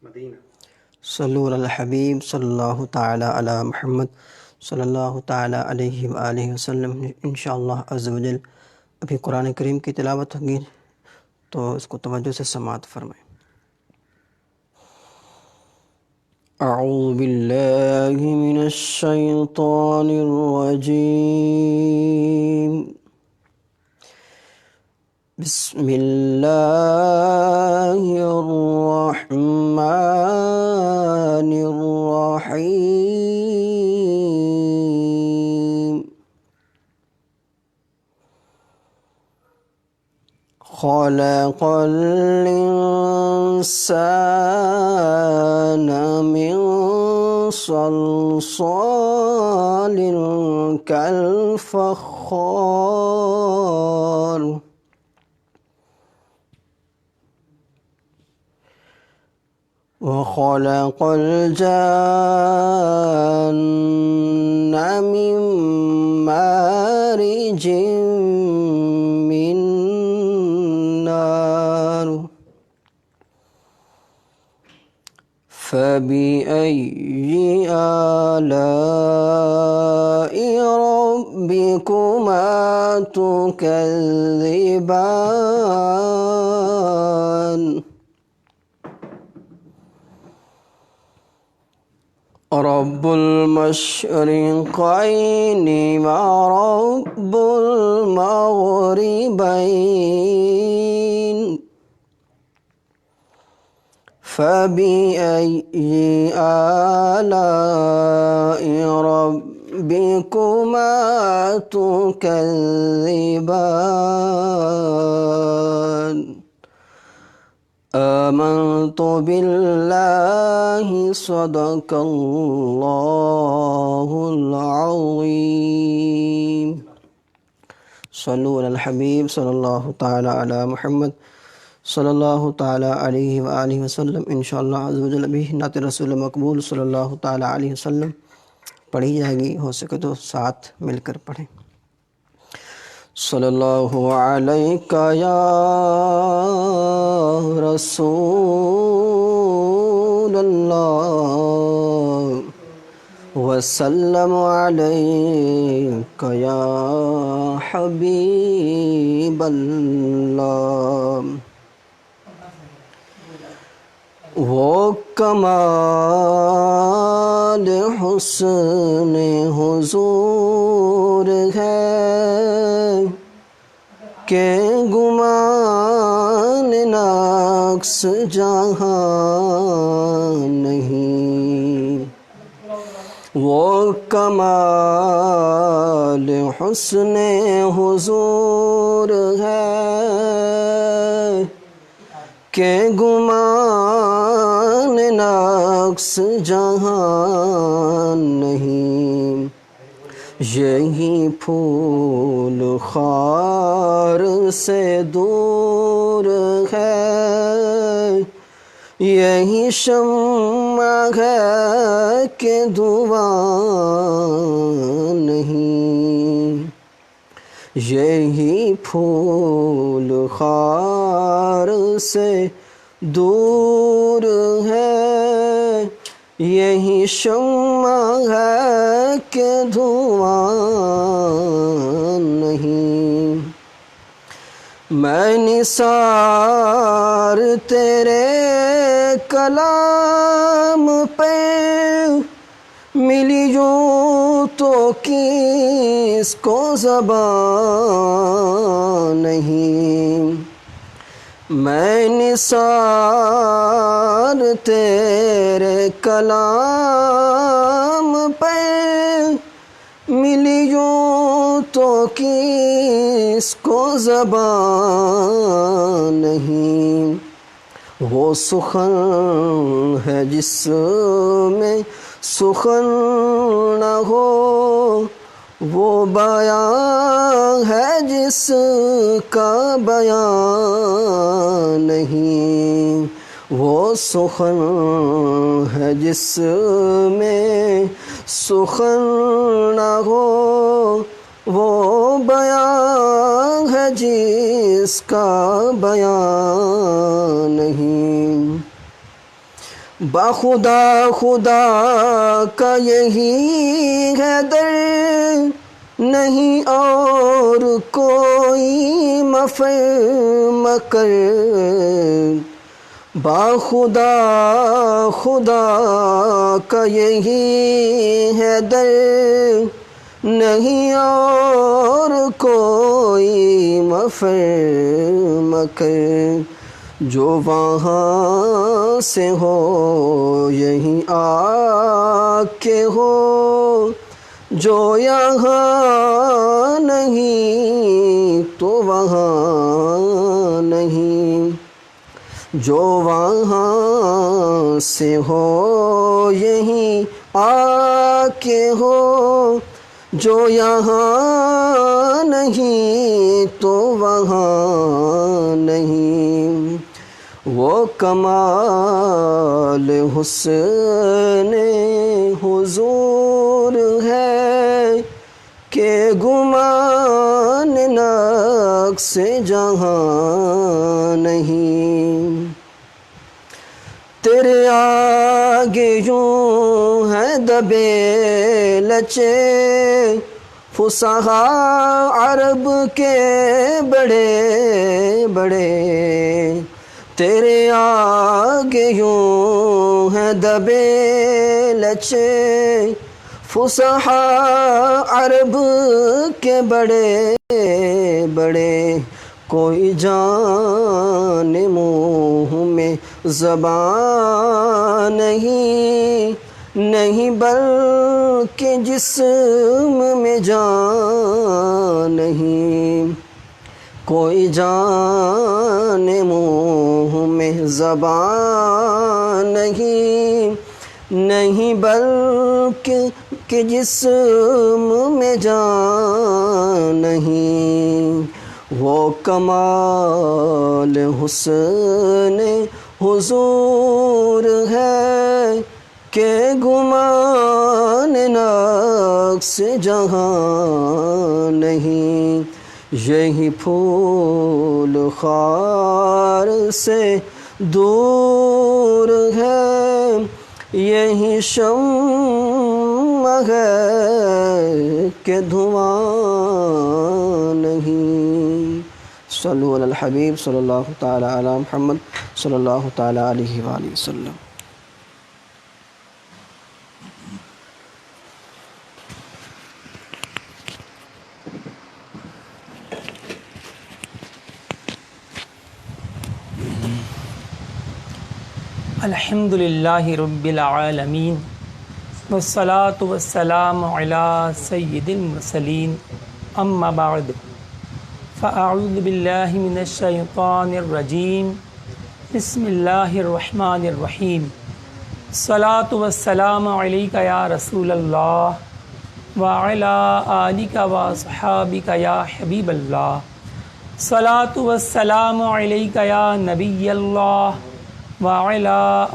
صلو علی الحبیب صلی اللہ تعالی علی محمد صلی اللہ تعالی علیہ وآلہ وسلم۔ انشاءاللہ عز و جل ابھی قرآن کریم کی تلاوت ہوگی، تو اس کو توجہ سے سماعت فرمائیں۔ اعوذ باللہ من الشیطان الرجیم، بسم اللہ الرحمن الرحیم۔ خلق الانسان من صلصال كالفخار، وخلق الجان من مارج من نار، فبأي آلاء ربكما تكذبان؟ رب المشرقين ورب المغربين، فبأي آلاء ربكما تكذبان؟ آمنت بالله صدق اللہ العظیم۔ صلو علی الحبیب صلی اللہ تعالی علی محمد صلی اللہ تعالی علیہ وآلہ وسلم۔ انشاءاللہ عز و جل ابھی نعت رسول مقبول صلی اللہ تعالی علیہ وسلم پڑھی جائے گی، ہو سکے تو ساتھ مل کر پڑھیں۔ صلی اللہ علیہ یا رسول اللہ، وسلم علیک یا حبیب اللہ۔ وہ کمال حسن حضور ہے کہ گمان نقص جہاں نہیں، وہ کمال حسن حضور ہے کہ گمان نقص جہاں نہیں، یہی پھول خار سے دور ہے، یہی شمع ہے کہ دھواں نہیں، یہی پھول خار سے دور ہے، یہی شمع ہے کہ دھواں نہیں۔ میں نثار تیرے کلام پہ ملی یوں تو کس کو زبان نہیں، میں نثار تیرے کلام پہ ملی یوں تو کس کو زبان نہیں، وہ سخن ہے جس میں سخن نہ ہو، وہ بیان ہے جس کا بیان نہیں، وہ سخن ہے جس میں سخن نہ ہو، وہ بیان ہے جس کا بیان نہیں۔ باخدا خدا کا یہی ہے در، نہیں اور کوئی مفر مکر، باخدا خدا کا یہی ہے در، نہیں اور کوئی مفر مکر، جو وہاں سے ہو یہیں آ کے ہو، جو یہاں نہیں تو وہاں نہیں، جو وہاں سے ہو یہیں آ کے ہو، جو یہاں نہیں تو وہاں نہیں، وہ کمال حسن حضور ہے کہ گمان نقص جہاں نہیں، تیرے آگے یوں ہے دبے لچے فصحاء عرب کے بڑے بڑے، تیرے آگے یوں ہے دبے لچے فصحاء عرب کے بڑے بڑے، کوئی جان منہ میں زبان نہیں بلکہ جسم میں جان نہیں، کوئی جان منہ میں زبان نہیں بلکہ جسم میں جان نہیں، وہ کمال حسن حضور ہے کہ گمان نقص جہاں نہیں، یہی پھول خار سے دور ہے، یہی شمع ہے کہ دھواں نہیں، صلو علی الحبیب صلی اللہ تعالی علی محمد صلی اللہ تعالی علیہ وآلہ وسلم۔ الحمدللہ رب العالمین، والصلاة والسلام علی سید المرسلین، اما بعد، فاعوذ باللہ من الشیطان الرجیم، بسم اللہ الرحمن الرحیم، الصلاة والسلام علیک یا رسول اللہ وعلی آلک واصحابک یا حبیب اللہ، الصلاة والسلام علیک یا نبی اللہ وعلی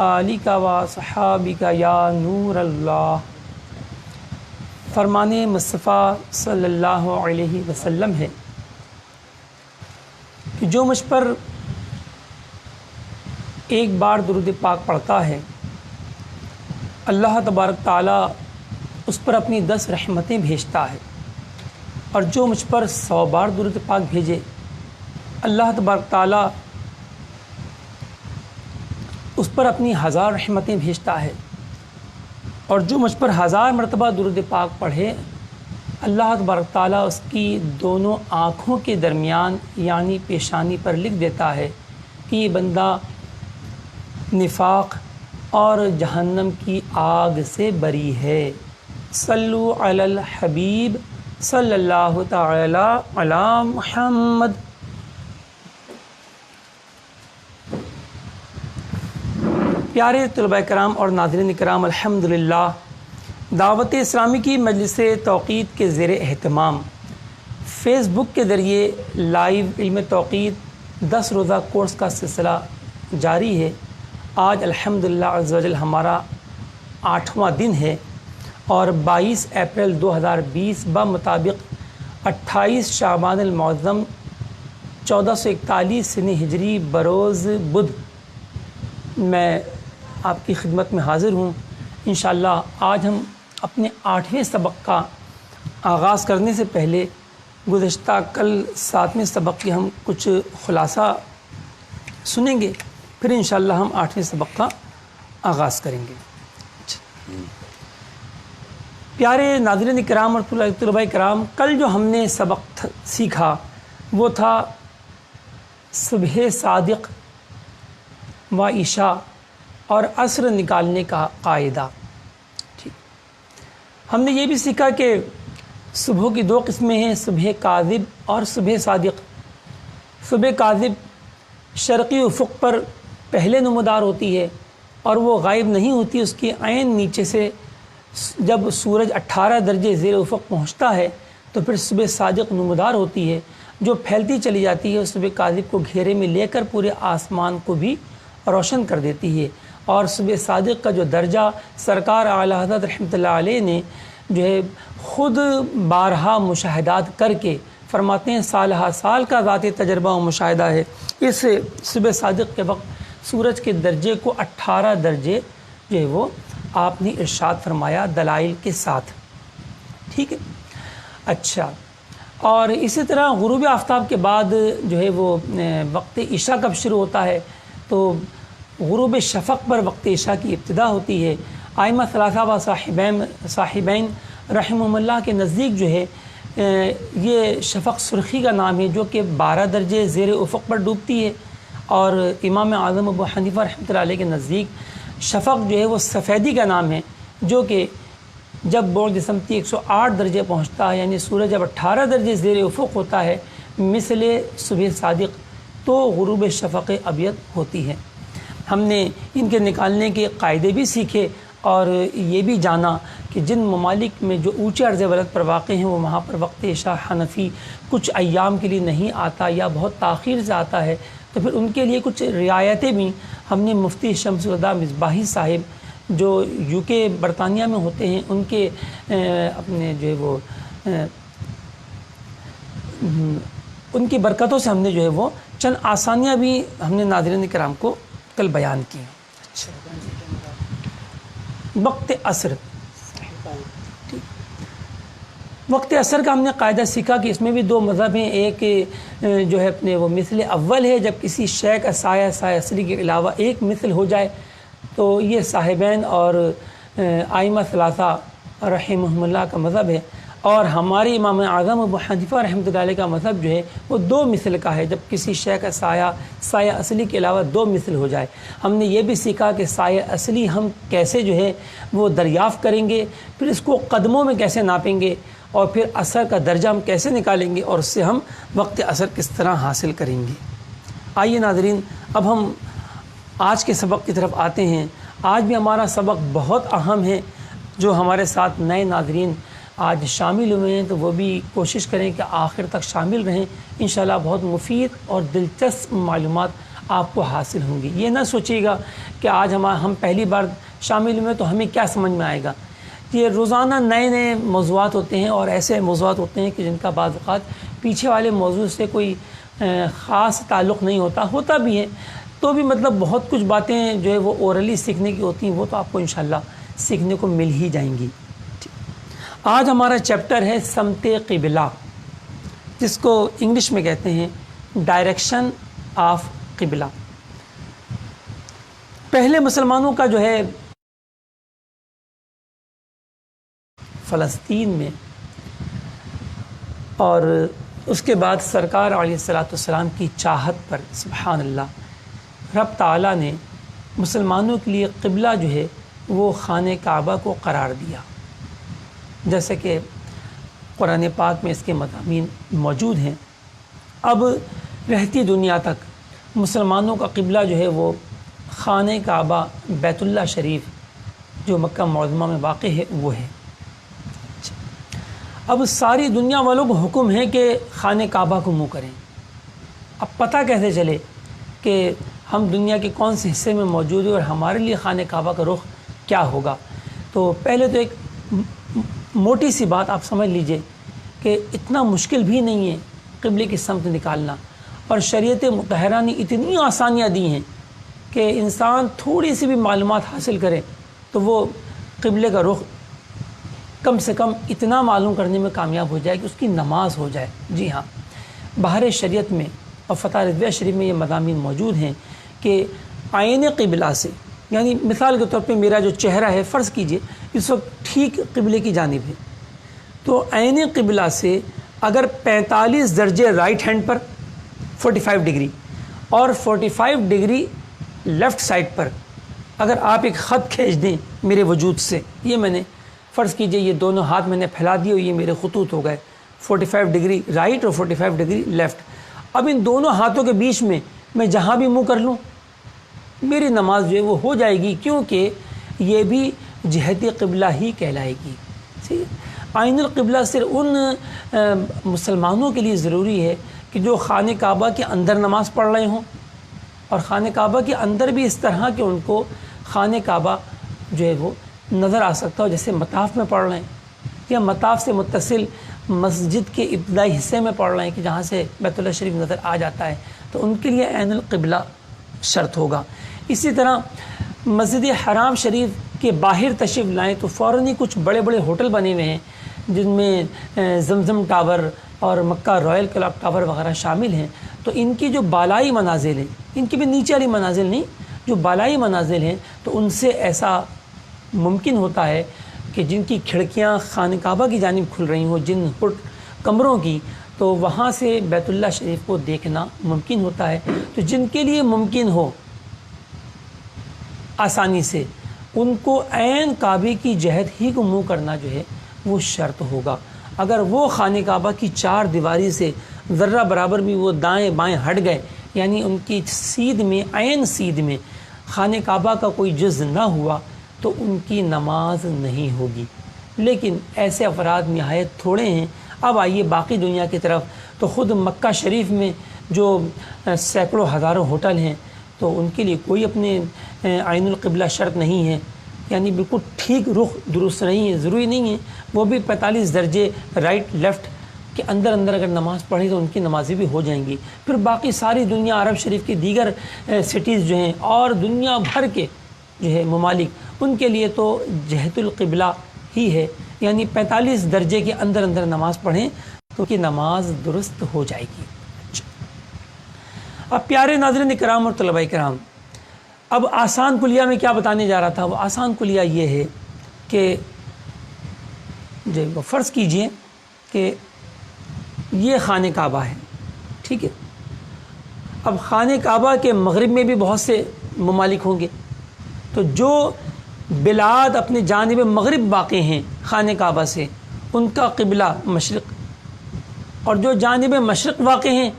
آلک واصحابک یا نور اللہ۔ فرمان مصطفیٰ صلی اللہ علیہ وسلم ہے کہ جو مجھ پر ایک بار درود پاک پڑھتا ہے، اللہ تبارک تعالیٰ اس پر اپنی 10 رحمتیں بھیجتا ہے، اور جو مجھ پر 100 بار درود پاک بھیجے، اللہ تبارک تعالیٰ اس پر اپنی 1000 رحمتیں بھیجتا ہے، اور جو مجھ پر 1000 مرتبہ درود پاک پڑھے، اللہ تبارک تعالیٰ اس کی دونوں آنکھوں کے درمیان یعنی پیشانی پر لکھ دیتا ہے کہ یہ بندہ نفاق اور جہنم کی آگ سے بری ہے۔ صلو علی الحبیب صلی اللہ تعالی علی محمد۔ پیارے طلباء کرام اور ناظرین کرام، الحمدللہ دعوت اسلامی کی مجلس توقید کے زیر اہتمام فیس بک کے ذریعے لائیو علم توقید 10 روزہ کورس کا سلسلہ جاری ہے۔ آج الحمدللہ عز و جل ہمارا 8واں دن ہے، اور 22 اپریل 2020 بمطابق 28 شعبان المعظم 1441 سنہ ہجری بروز بدھ میں آپ کی خدمت میں حاضر ہوں۔ انشاءاللہ آج ہم اپنے 8ویں سبق کا آغاز کرنے سے پہلے گزشتہ کل 7ویں سبق کی ہم کچھ خلاصہ سنیں گے، پھر انشاءاللہ ہم 8ویں سبق کا آغاز کریں گے۔ پیارے ناظرین کرام اور طلباء کرام، کل جو ہم نے سبق سیکھا وہ تھا صبح صادق و عشاء اور عصر نکالنے کا قاعدہ۔ ہم نے یہ بھی سیکھا کہ صبح کی 2 قسمیں ہیں، صبح کاذب اور صبح صادق۔ صبح کاذب شرقی افق پر پہلے نمودار ہوتی ہے اور وہ غائب نہیں ہوتی، اس کی عین نیچے سے جب سورج 18 درجے زیر افق پہنچتا ہے تو پھر صبح صادق نمودار ہوتی ہے، جو پھیلتی چلی جاتی ہے، صبح کاذب کو گھیرے میں لے کر پورے آسمان کو بھی روشن کر دیتی ہے۔ اور صبح صادق کا جو درجہ سرکار اعلیٰ حضرت رحمۃ اللہ علیہ نے جو ہے خود بارہا مشاہدات کر کے فرماتے ہیں، سالہ سال کا ذاتی تجربہ و مشاہدہ ہے۔ اس صبح صادق کے وقت سورج کے درجے کو 18 درجے جو ہے وہ آپ نے ارشاد فرمایا دلائل کے ساتھ، ٹھیک ہے۔ اچھا، اور اسی طرح غروب آفتاب کے بعد جو ہے وہ وقت عشاء کب شروع ہوتا ہے؟ تو غروب شفق پر وقت عشاء کی ابتدا ہوتی ہے۔ ائمہ ثلاثہ و صاحبین رحمہم اللہ کے نزدیک جو ہے یہ شفق سرخی کا نام ہے، جو کہ 12 درجے زیر افق پر ڈوبتی ہے، اور امام اعظم ابو حنیفہ رحمۃ اللہ علیہ کے نزدیک شفق جو ہے وہ سفیدی کا نام ہے، جو کہ جب بعد سمتی 108 درجے پہنچتا ہے، یعنی سورج جب 18 درجے زیر افق ہوتا ہے مثل صبح صادق، تو غروب شفق ابیض ہوتی ہے۔ ہم نے ان کے نکالنے کے قاعدے بھی سیکھے اور یہ بھی جانا کہ جن ممالک میں جو اونچے عرض بلد پر واقع ہیں وہ وہاں پر وقت عشاء حنفی کچھ ایام کے لیے نہیں آتا یا بہت تاخیر سے آتا ہے، تو پھر ان کے لیے کچھ رعایتیں بھی ہم نے مفتی شمس الہدیٰ مصباحی صاحب جو UK برطانیہ میں ہوتے ہیں، ان کے اپنے جو ہے وہ ان کی برکتوں سے ہم نے جو ہے وہ چند آسانیاں بھی ہم نے ناظرین کرام کو کل بیان کی۔ وقت عصر، وقت عصر کا ہم نے قاعدہ سیکھا کہ اس میں بھی 2 مذہب ہیں، ایک جو ہے اپنے وہ مثل اول ہے، جب کسی شے کا سایہ اصلی کے علاوہ ایک مثل ہو جائے تو یہ صاحبین اور ائمہ ثلاثہ رحمہم اللہ کا مذہب ہے، اور ہمارے امام اعظم ابو حنیفہ رحمۃ اللہ علیہ کا مذہب جو ہے وہ 2 مثل کا ہے، جب کسی شے کا سایہ اصلی کے علاوہ 2 مثل ہو جائے۔ ہم نے یہ بھی سیکھا کہ سایہ اصلی ہم کیسے جو ہے وہ دریافت کریں گے، پھر اس کو قدموں میں کیسے ناپیں گے، اور پھر عصر کا درجہ ہم کیسے نکالیں گے، اور اس سے ہم وقت عصر کس طرح حاصل کریں گے۔ آئیے ناظرین، اب ہم آج کے سبق کی طرف آتے ہیں۔ آج بھی ہمارا سبق بہت اہم ہے، جو ہمارے ساتھ نئے ناظرین آج شامل ہوئے ہیں تو وہ بھی کوشش کریں کہ آخر تک شامل رہیں، انشاءاللہ بہت مفید اور دلچسپ معلومات آپ کو حاصل ہوں گی۔ یہ نہ سوچیے گا کہ آج ہم پہلی بار شامل ہوئے تو ہمیں کیا سمجھ میں آئے گا۔ یہ روزانہ نئے موضوعات ہوتے ہیں، اور ایسے موضوعات ہوتے ہیں کہ جن کا بعض اوقات پیچھے والے موضوع سے کوئی خاص تعلق نہیں ہوتا بھی ہے، تو بھی مطلب بہت کچھ باتیں جو ہے وہ اورلی سیکھنے کی ہوتی ہیں، وہ تو آپ کو انشاءاللہ سیکھنے کو مل ہی جائیں گی۔ آج ہمارا چیپٹر ہے سمت قبلہ، جس کو انگلش میں کہتے ہیں ڈائریکشن آف قبلہ۔ پہلے مسلمانوں کا جو ہے فلسطین میں، اور اس کے بعد سرکار علیہ الصلاۃ والسلام کی چاہت پر سبحان اللہ رب تعالیٰ نے مسلمانوں کے لیے قبلہ جو ہے وہ خانہ کعبہ کو قرار دیا، جیسے کہ قرآن پاک میں اس کے مضامین موجود ہیں۔ اب رہتی دنیا تک مسلمانوں کا قبلہ جو ہے وہ خانہ کعبہ بیت اللہ شریف جو مکہ معظمہ میں واقع ہے وہ ہے۔ اب ساری دنیا والوں کو حکم ہے کہ خانہ کعبہ کو منہ کریں۔ اب پتہ کیسے چلے کہ ہم دنیا کے کون سے حصے میں موجود ہیں اور ہمارے لیے خانہ کعبہ کا رخ کیا ہوگا؟ تو پہلے تو ایک موٹی سی بات آپ سمجھ لیجئے کہ اتنا مشکل بھی نہیں ہے قبلے کی سمت نکالنا، اور شریعت مطہرہ نے اتنی آسانیاں دی ہیں کہ انسان تھوڑی سی بھی معلومات حاصل کرے تو وہ قبلے کا رخ کم سے کم اتنا معلوم کرنے میں کامیاب ہو جائے کہ اس کی نماز ہو جائے۔ جی ہاں، بحر شریعت میں اور فتح رضویہ شریف میں یہ مضامین موجود ہیں کہ عین قبلہ سے، یعنی مثال کے طور پہ میرا جو چہرہ ہے فرض کیجئے اس وقت ٹھیک قبلے کی جانب ہے، تو عین قبلہ سے اگر 45 درجے رائٹ ہینڈ پر 45 ڈگری اور 45 ڈگری لیفٹ سائڈ پر اگر آپ ایک خط کھینچ دیں میرے وجود سے، یہ میں نے فرض کیجئے یہ دونوں ہاتھ میں نے پھیلا دیے اور یہ میرے خطوط ہو گئے 45 ڈگری رائٹ اور 45 ڈگری لیفٹ، اب ان دونوں ہاتھوں کے بیچ میں جہاں بھی منہ کر لوں میری نماز جو ہے وہ ہو جائے گی، کیونکہ یہ بھی جہت قبلہ ہی کہلائے گی۔ ٹھیک ہے، عین القبلہ صرف ان مسلمانوں کے لیے ضروری ہے کہ جو خانہ کعبہ کے اندر نماز پڑھ رہے ہوں، اور خانہ کعبہ کے اندر بھی اس طرح کہ ان کو خانہ کعبہ جو ہے وہ نظر آ سکتا ہو، جیسے مطاف میں پڑھ رہے ہیں یا مطاف سے متصل مسجد کے ابتدائی حصے میں پڑھ رہے ہیں کہ جہاں سے بیت اللہ شریف نظر آ جاتا ہے، تو ان کے لیے عین القبلہ شرط ہوگا۔ اسی طرح مسجد حرام شریف کے باہر تشریف لائیں تو فوراً ہی کچھ بڑے بڑے ہوٹل بنے ہوئے ہیں جن میں زمزم ٹاور اور مکہ رائل کلاک ٹاور وغیرہ شامل ہیں، تو ان کی جو بالائی منازل ہیں، ان کی بھی نیچے والی منازل نہیں، جو بالائی منازل ہیں تو ان سے ایسا ممکن ہوتا ہے کہ جن کی کھڑکیاں خانہ کعبہ کی جانب کھل رہی ہوں، جن کمروں کی، تو وہاں سے بیت اللہ شریف کو دیکھنا ممکن ہوتا ہے۔ تو جن کے لیے ممکن ہو آسانی سے، ان کو عین کعبے کی جہت ہی کو منہ کرنا جو ہے وہ شرط ہوگا۔ اگر وہ خانہ کعبہ کی چار دیواری سے ذرہ برابر بھی وہ دائیں بائیں ہٹ گئے، یعنی ان کی سیدھ میں عین سیدھ میں خانہ کعبہ کا کوئی جز نہ ہوا، تو ان کی نماز نہیں ہوگی۔ لیکن ایسے افراد نہایت تھوڑے ہیں۔ اب آئیے باقی دنیا کی طرف، تو خود مکہ شریف میں جو سینکڑوں ہزاروں ہوٹل ہیں تو ان کے لیے کوئی اپنے عین القبلہ شرط نہیں ہے، یعنی بالکل ٹھیک رخ درست نہیں ہے، ضروری نہیں ہے وہ بھی 45 درجے رائٹ لیفٹ کے اندر اگر نماز پڑھی تو ان کی نمازیں بھی ہو جائیں گی۔ پھر باقی ساری دنیا عرب شریف کی دیگر سٹیز جو ہیں اور دنیا بھر کے جو ہے ممالک، ان کے لیے تو جہت القبلہ ہی ہے، یعنی 45 درجے کے اندر نماز پڑھیں تو ان کی نماز درست ہو جائے گی۔ اب پیارے ناظرین کرام اور طلباء کرام، اب آسان کلیہ میں کیا بتانے جا رہا تھا، وہ آسان کلیہ یہ ہے کہ فرض کیجئے کہ یہ خانہ کعبہ ہے، ٹھیک ہے، اب خانہ کعبہ کے مغرب میں بھی بہت سے ممالک ہوں گے، تو جو بلاد اپنے جانب مغرب واقع ہیں خانہ کعبہ سے ان کا قبلہ مشرق، اور جو جانب مشرق واقع ہیں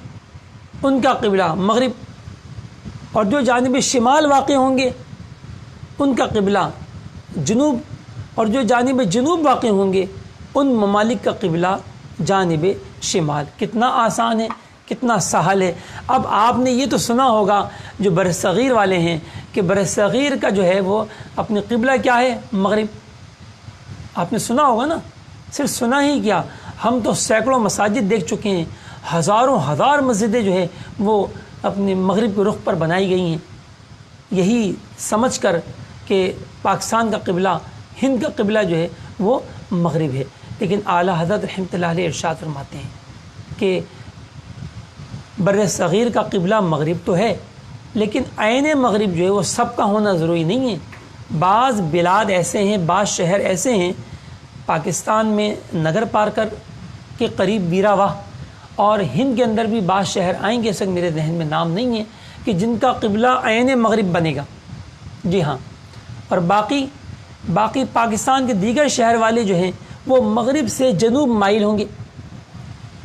ان کا قبلہ مغرب، اور جو جانب شمال واقع ہوں گے ان کا قبلہ جنوب، اور جو جانب جنوب واقع ہوں گے ان ممالک کا قبلہ جانب شمال۔ کتنا آسان ہے، کتنا سہل ہے۔ اب آپ نے یہ تو سنا ہوگا جو برصغیر والے ہیں کہ برصغیر کا جو ہے وہ اپنے قبلہ کیا ہے، مغرب، آپ نے سنا ہوگا نا، صرف سنا ہی کیا، ہم تو سینکڑوں مساجد دیکھ چکے ہیں، ہزاروں ہزار مسجدیں جو ہے وہ اپنے مغرب کے رخ پر بنائی گئی ہیں، یہی سمجھ کر کہ پاکستان کا قبلہ، ہند کا قبلہ جو ہے وہ مغرب ہے۔ لیکن اعلیٰ حضرت رحمۃ اللہ علیہ ارشاد فرماتے ہیں کہ بر صغیر کا قبلہ مغرب تو ہے، لیکن عین مغرب جو ہے وہ سب کا ہونا ضروری نہیں ہے۔ بعض بلاد ایسے ہیں، بعض شہر ایسے ہیں، پاکستان میں نگر پارکر کے قریب بیراواہ، اور ہند کے اندر بھی بعض شہر آئیں گے، اس وقت میرے ذہن میں نام نہیں ہے، کہ جن کا قبلہ عین مغرب بنے گا۔ جی ہاں، اور باقی پاکستان کے دیگر شہر والے جو ہیں وہ مغرب سے جنوب مائل ہوں گے،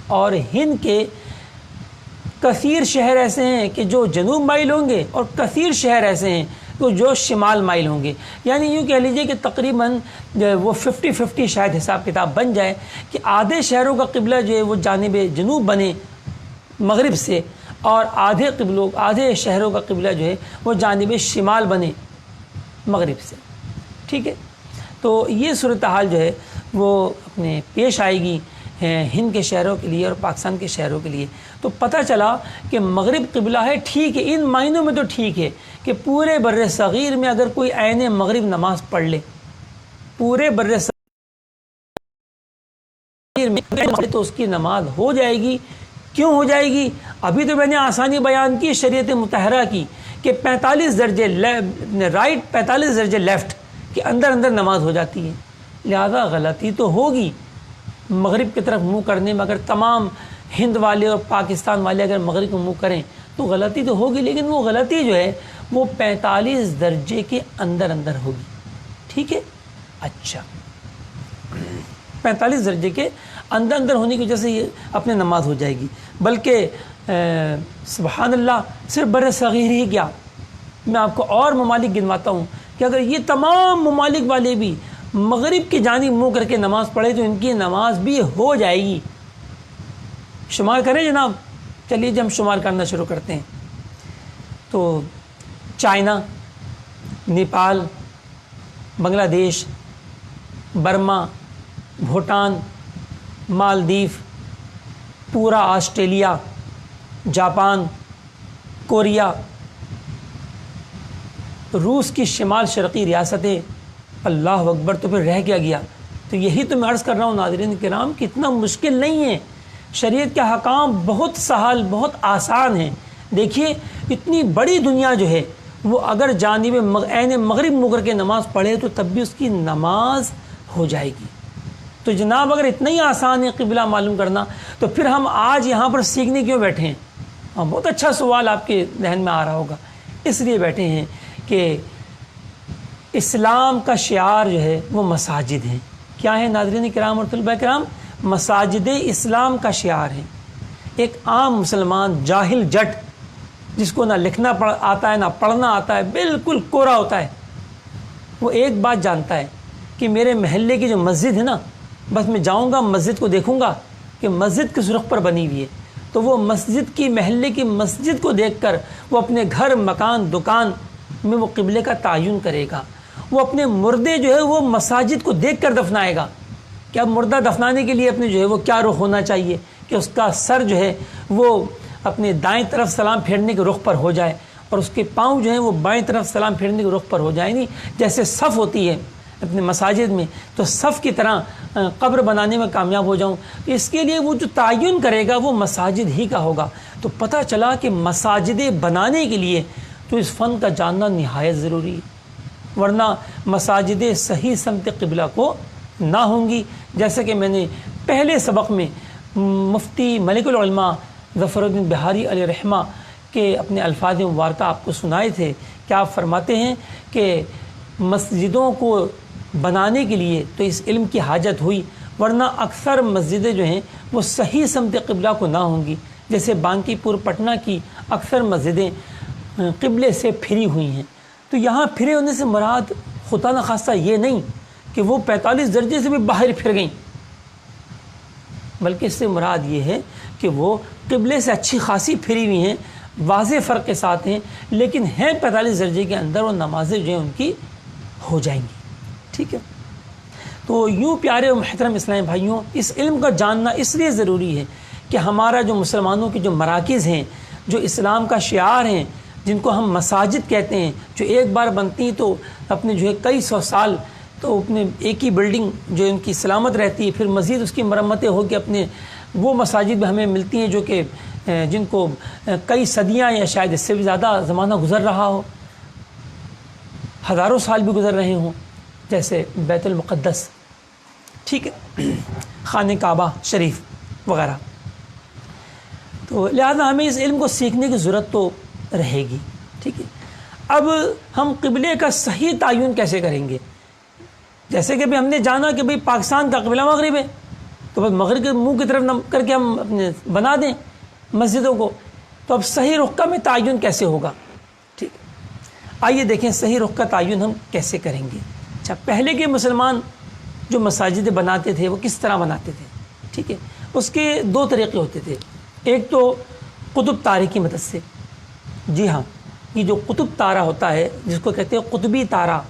اور ہند کے کثیر شہر ایسے ہیں کہ جو جنوب مائل ہوں گے، اور کثیر شہر ایسے ہیں تو جو شمال مائل ہوں گے۔ یعنی یوں کہہ لیجئے کہ تقریباً وہ 50-50 شاید حساب کتاب بن جائے کہ آدھے شہروں کا قبلہ جو ہے وہ جانب جنوب بنے مغرب سے، اور آدھے شہروں کا قبلہ جو ہے وہ جانب شمال بنے مغرب سے، ٹھیک ہے۔ تو یہ صورتحال جو ہے وہ اپنے پیش آئے گی ہند کے شہروں کے لیے اور پاکستان کے شہروں کے لیے، تو پتہ چلا کہ مغرب قبلہ ہے، ٹھیک ہے، ان معنوں میں تو ٹھیک ہے کہ پورے بر صغیر میں اگر کوئی عین مغرب نماز پڑھ لے، پورے بر صغیر میں تو اس کی نماز ہو جائے گی۔ کیوں ہو جائے گی؟ ابھی تو میں نے آسانی بیان کی شریعت مطہرہ کی کہ 45 درجے رائٹ 45 درجے لیفٹ کے اندر اندر نماز ہو جاتی ہے، لہذا غلطی تو ہوگی مغرب کی طرف منہ کرنے میں۔ اگر تمام ہند والے اور پاکستان والے اگر مغرب کو منہ کریں تو غلطی تو ہوگی، لیکن وہ غلطی جو ہے وہ 45 درجے کے اندر اندر ہوگی، ٹھیک ہے؟ اچھا، 45 درجے کے اندر اندر ہونے کی وجہ سے یہ اپنے نماز ہو جائے گی۔ بلکہ سبحان اللہ، صرف بر صغیر ہی کیا، میں آپ کو اور ممالک گنواتا ہوں کہ اگر یہ تمام ممالک والے بھی مغرب کی جانب منہ کر کے نماز پڑھے تو ان کی نماز بھی ہو جائے گی۔ شمار کریں جناب، چلیے جب ہم شمار کرنا شروع کرتے ہیں تو چائنا، نیپال، بنگلہ دیش، برما، بھوٹان، مالدیف، پورا آسٹریلیا، جاپان، کوریا، روس کی شمال شرقی ریاستیں، اللہ اکبر، تو پھر رہ گیا۔ تو یہی تو میں عرض کر رہا ہوں ناظرین کرام کہ اتنا مشکل نہیں ہے، شریعت کے حکام بہت سہل، بہت آسان ہیں۔ دیکھیے اتنی بڑی دنیا جو ہے وہ اگر جانب عین مغرب منہ کر کے نماز پڑھے تو تب بھی اس کی نماز ہو جائے گی۔ تو جناب اگر اتنا ہی آسان ہے قبلہ معلوم کرنا تو پھر ہم آج یہاں پر سیکھنے کیوں بیٹھے ہیں؟ بہت اچھا سوال آپ کے ذہن میں آ رہا ہوگا۔ اس لیے بیٹھے ہیں کہ اسلام کا شعار جو ہے وہ مساجد ہیں۔ کیا ہے ناظرین کرام اور طلباء کرام؟ مساجد اسلام کا شعار ہے۔ ایک عام مسلمان جاہل جٹ جس کو نہ لکھنا آتا ہے نہ پڑھنا آتا ہے، بالکل کورا ہوتا ہے، وہ ایک بات جانتا ہے کہ میرے محلے کی جو مسجد ہے نا، بس میں جاؤں گا مسجد کو دیکھوں گا کہ مسجد کس رخ پر بنی ہوئی ہے، تو وہ مسجد کی محلے کی مسجد کو دیکھ کر وہ اپنے گھر، مکان، دکان میں وہ قبلے کا تعین کرے گا۔ وہ اپنے مردے جو ہے وہ مساجد کو دیکھ کر دفنائے گا کہ اب مردہ دفنانے کے لیے اپنے جو ہے وہ کیا رخ ہونا چاہیے کہ اس کا سر جو ہے وہ اپنے دائیں طرف سلام پھیرنے کے رخ پر ہو جائے اور اس کے پاؤں جو ہیں وہ بائیں طرف سلام پھیرنے کے رخ پر ہو جائیں۔ نہیں جیسے صف ہوتی ہے اپنے مساجد میں، تو صف کی طرح قبر بنانے میں کامیاب ہو جاؤں، اس کے لیے وہ جو تعین کرے گا وہ مساجد ہی کا ہوگا۔ تو پتہ چلا کہ مساجدیں بنانے کے لیے تو اس فن کا جاننا نہایت ضروری ہے، ورنہ مساجدیں صحیح سمت قبلہ کو نہ ہوں گی۔ جیسے کہ میں نے پہلے سبق میں مفتی ملک العلماء ظفر الدین بہاری علیہ رحمہ کے اپنے الفاظ مبارکہ آپ کو سنائے تھے کہ آپ فرماتے ہیں کہ مسجدوں کو بنانے کے لیے تو اس علم کی حاجت ہوئی، ورنہ اکثر مسجدیں جو ہیں وہ صحیح سمت قبلہ کو نہ ہوں گی۔ جیسے بانکی پور پٹنہ کی اکثر مسجدیں قبلے سے پھری ہوئی ہیں، تو یہاں پھرے ہونے سے مراد خدا نخواستہ یہ نہیں کہ وہ 45 درجے سے بھی باہر پھر گئیں، بلکہ اس سے مراد یہ ہے کہ وہ قبلے سے اچھی خاصی پھری ہوئی ہیں، واضح فرق کے ساتھ ہیں، لیکن ہیں 45 درجے کے اندر، اور نمازیں جو ہیں ان کی ہو جائیں گی، ٹھیک ہے؟ تو یوں پیارے و محترم اسلامی بھائیوں، اس علم کا جاننا اس لیے ضروری ہے کہ ہمارا جو مسلمانوں کے جو مراکز ہیں، جو اسلام کا شعار ہیں، جن کو ہم مساجد کہتے ہیں، جو ایک بار بنتی ہیں تو اپنے جو ہے کئی سو سال تو اپنے ایک ہی بلڈنگ جو ان کی سلامت رہتی ہے، پھر مزید اس کی مرمتیں ہو کے اپنے وہ مساجد بھی ہمیں ملتی ہیں جو کہ جن کو کئی صدیاں یا شاید اس سے بھی زیادہ زمانہ گزر رہا ہو، ہزاروں سال بھی گزر رہے ہوں، جیسے بیت المقدس، ٹھیک ہے، خانہ کعبہ شریف وغیرہ۔ تو لہذا ہمیں اس علم کو سیکھنے کی ضرورت تو رہے گی، ٹھیک ہے۔ اب ہم قبلے کا صحیح تعین کیسے کریں گے؟ جیسے کہ ہم نے جانا کہ بھئی پاکستان کا قبلہ مغرب ہے، تو بس مغرب کے منہ کی طرف کر کے ہم اپنے بنا دیں مسجدوں کو، تو اب صحیح رخ کا میں تعین کیسے ہوگا؟ ٹھیک ہے، آئیے دیکھیں صحیح رخ کا تعین ہم کیسے کریں گے۔ اچھا، پہلے کے مسلمان جو مساجد بناتے تھے وہ کس طرح بناتے تھے؟ ٹھیک ہے، اس کے دو طریقے ہوتے تھے۔ ایک تو قطب تارے کی مدد سے، جی ہاں، یہ جو قطب تارہ ہوتا ہے جس کو کہتے ہیں قطبی تارہ،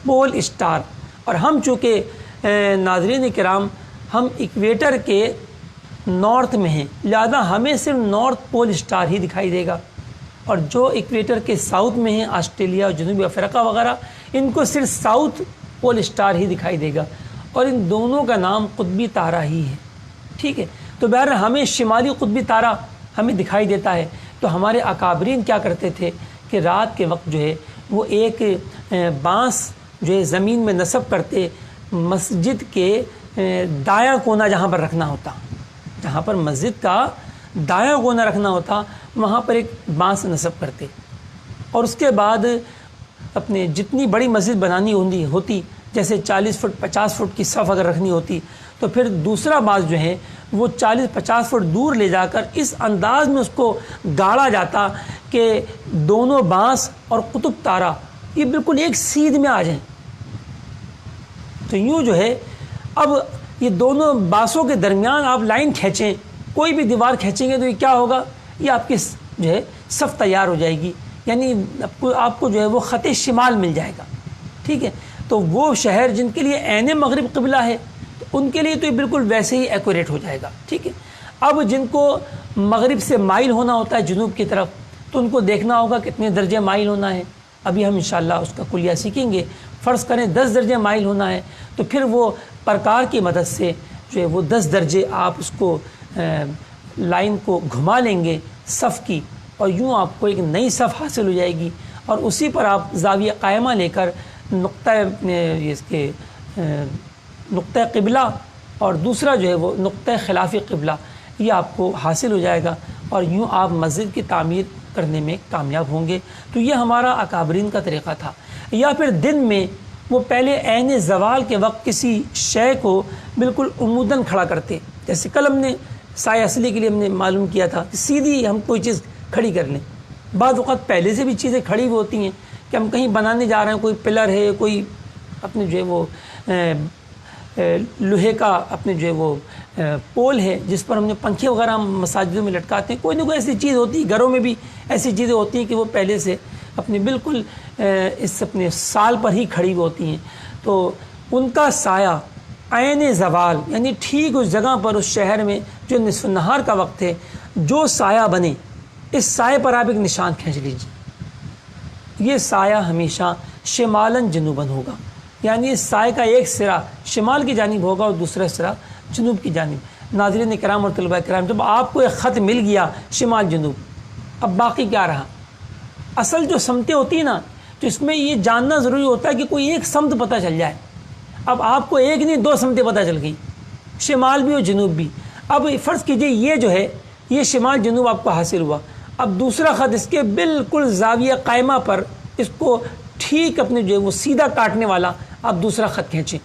پول اسٹار، اور ہم چونکہ ناظرین کرام ہم ایکویٹر کے نارتھ میں ہیں، لہذا ہمیں صرف نارتھ پول اسٹار ہی دکھائی دے گا، اور جو ایکویٹر کے ساؤتھ میں ہیں، آسٹریلیا اور جنوبی افریقہ وغیرہ، ان کو صرف ساؤتھ پول اسٹار ہی دکھائی دے گا، اور ان دونوں کا نام قطبی تارہ ہی ہے، ٹھیک ہے۔ تو بہرحال ہمیں شمالی قطبی تارہ ہمیں دکھائی دیتا ہے۔ تو ہمارے اکابرین کیا کرتے تھے کہ رات کے وقت جو ہے وہ ایک بانس جو ہے زمین میں نصب کرتے، مسجد کے دایاں کونا جہاں پر رکھنا ہوتا، جہاں پر مسجد کا دایاں کونا رکھنا ہوتا، وہاں پر ایک بانس نصب کرتے، اور اس کے بعد اپنے جتنی بڑی مسجد بنانی ہوتی، جیسے 40 فٹ 50 فٹ کی صف اگر رکھنی ہوتی، تو پھر دوسرا بانس جو ہے وہ 40-50 فٹ دور لے جا کر اس انداز میں اس کو گاڑا جاتا کہ دونوں بانس اور قطب تارہ یہ بالکل ایک سیدھ میں آ جائیں۔ تو یوں جو ہے اب یہ دونوں بانسوں کے درمیان آپ لائن کھینچیں، کوئی بھی دیوار کھینچیں گے تو یہ کیا ہوگا، یہ آپ کی جو ہے صف تیار ہو جائے گی، یعنی آپ کو جو ہے وہ خط شمال مل جائے گا، ٹھیک ہے۔ تو وہ شہر جن کے لیے عین مغرب قبلہ ہے، ان کے لیے تو یہ بالکل ویسے ہی ایکوریٹ ہو جائے گا، ٹھیک ہے۔ اب جن کو مغرب سے مائل ہونا ہوتا ہے جنوب کی طرف، تو ان کو دیکھنا ہوگا کتنے درجے مائل ہونا ہے، ابھی ہم انشاءاللہ اس کا کلیہ سیکھیں گے۔ فرض کریں 10 درجے مائل ہونا ہے، تو پھر وہ پرکار کی مدد سے جو ہے وہ 10 درجے آپ اس کو لائن کو گھما لیں گے صف کی، اور یوں آپ کو ایک نئی صف حاصل ہو جائے گی، اور اسی پر آپ زاویہ قائمہ لے کر نقطہ قبلہ اور دوسرا جو ہے وہ نقطہ خلاف قبلہ یہ آپ کو حاصل ہو جائے گا، اور یوں آپ مسجد کی تعمیر کرنے میں کامیاب ہوں گے۔ تو یہ ہمارا اکابرین کا طریقہ تھا۔ یا پھر دن میں وہ پہلے عین زوال کے وقت کسی شے کو بالکل عموداً کھڑا کرتے، جیسے کل ہم نے سایہ اصلی کے لیے ہم نے معلوم کیا تھا کہ سیدھی ہم کوئی چیز کھڑی کر لیں۔ بعض اوقات پہلے سے بھی چیزیں کھڑی ہوئی ہوتی ہیں کہ ہم کہیں بنانے جا رہے ہیں، کوئی پلر ہے، کوئی اپنے جو ہے وہ لوہے کا اپنے جو ہے وہ پول ہے جس پر ہم نے پنکھے وغیرہ ہم مساجدوں میں لٹکاتے ہیں، کوئی نہ کوئی ایسی چیز ہوتی ہے، گھروں میں بھی ایسی چیزیں ہوتی ہیں کہ وہ پہلے سے اپنے بالکل اس اپنے سال پر ہی کھڑی ہوتی ہیں۔ تو ان کا سایہ عین زوال یعنی ٹھیک اس جگہ پر اس شہر میں جو نصف نہار کا وقت ہے جو سایہ بنے، اس سائے پر آپ ایک نشان کھینچ لیجیے، یہ سایہ ہمیشہ شمالاً جنوباً ہوگا، یعنی اس سائے کا ایک سرا شمال کی جانب ہوگا اور دوسرا سرا جنوب کی جانب۔ ناظرین کرام اور طلباء کرام، جب آپ کو ایک خط مل گیا شمال جنوب، اب باقی کیا رہا؟ اصل جو سمتیں ہوتی ہیں نا، تو اس میں یہ جاننا ضروری ہوتا ہے کہ کوئی ایک سمت پتہ چل جائے۔ اب آپ کو ایک نہیں 2 سمتیں پتہ چل گئی، شمال بھی اور جنوب بھی۔ اب فرض کیجئے یہ جو ہے یہ شمال جنوب آپ کو حاصل ہوا، اب دوسرا خط اس کے بالکل زاویہ قائمہ پر اس کو ٹھیک اپنے جو ہے وہ سیدھا کاٹنے والا آپ دوسرا خط کھینچیں۔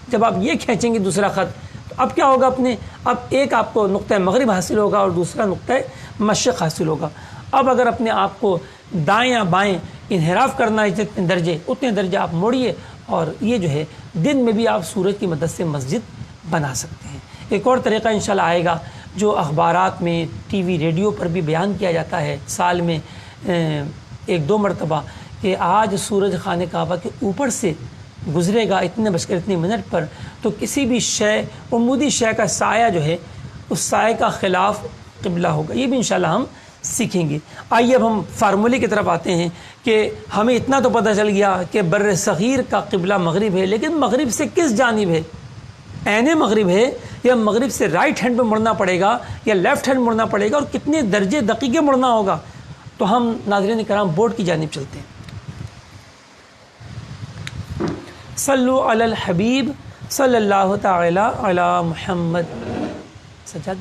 جب آپ یہ کھینچیں گے دوسرا خط، تو اب کیا ہوگا اپنے، اب ایک آپ کو نقطہ مغرب حاصل ہوگا اور دوسرا نقطہ مشرق حاصل ہوگا۔ اب اگر اپنے آپ کو دائیں یا بائیں انحراف کرنا ہے جتنے درجے اتنے درجے آپ موڑیے، اور یہ جو ہے دن میں بھی آپ سورج کی مدد سے مسجد بنا سکتے ہیں۔ ایک اور طریقہ انشاءاللہ آئے گا جو اخبارات میں ٹی وی ریڈیو پر بھی بیان کیا جاتا ہے سال میں 1-2 مرتبہ، کہ آج سورج خانہ کعبہ کے اوپر سے گزرے گا اتنے بج کر اتنے منٹ پر، تو کسی بھی شے عمودی شے کا سایہ جو ہے اس سائے کا خلاف قبلہ ہوگا۔ یہ بھی انشاءاللہ ہم سیکھیں گے۔ آئیے اب ہم فارمولے کی طرف آتے ہیں کہ ہمیں اتنا تو پتہ چل گیا کہ بر صغیر کا قبلہ مغرب ہے، لیکن مغرب سے کس جانب ہے؟ عین مغرب ہے یا مغرب سے رائٹ ہینڈ پہ مڑنا پڑے گا یا لیفٹ ہینڈ مڑنا پڑے گا، اور کتنے درجے دقیقے مڑنا ہوگا؟ تو ہم ناظرین کرام بورڈ کی جانب چلتے ہیں۔ صلو علی الحبیب صلی اللہ تعالی علی محمد۔ سجاد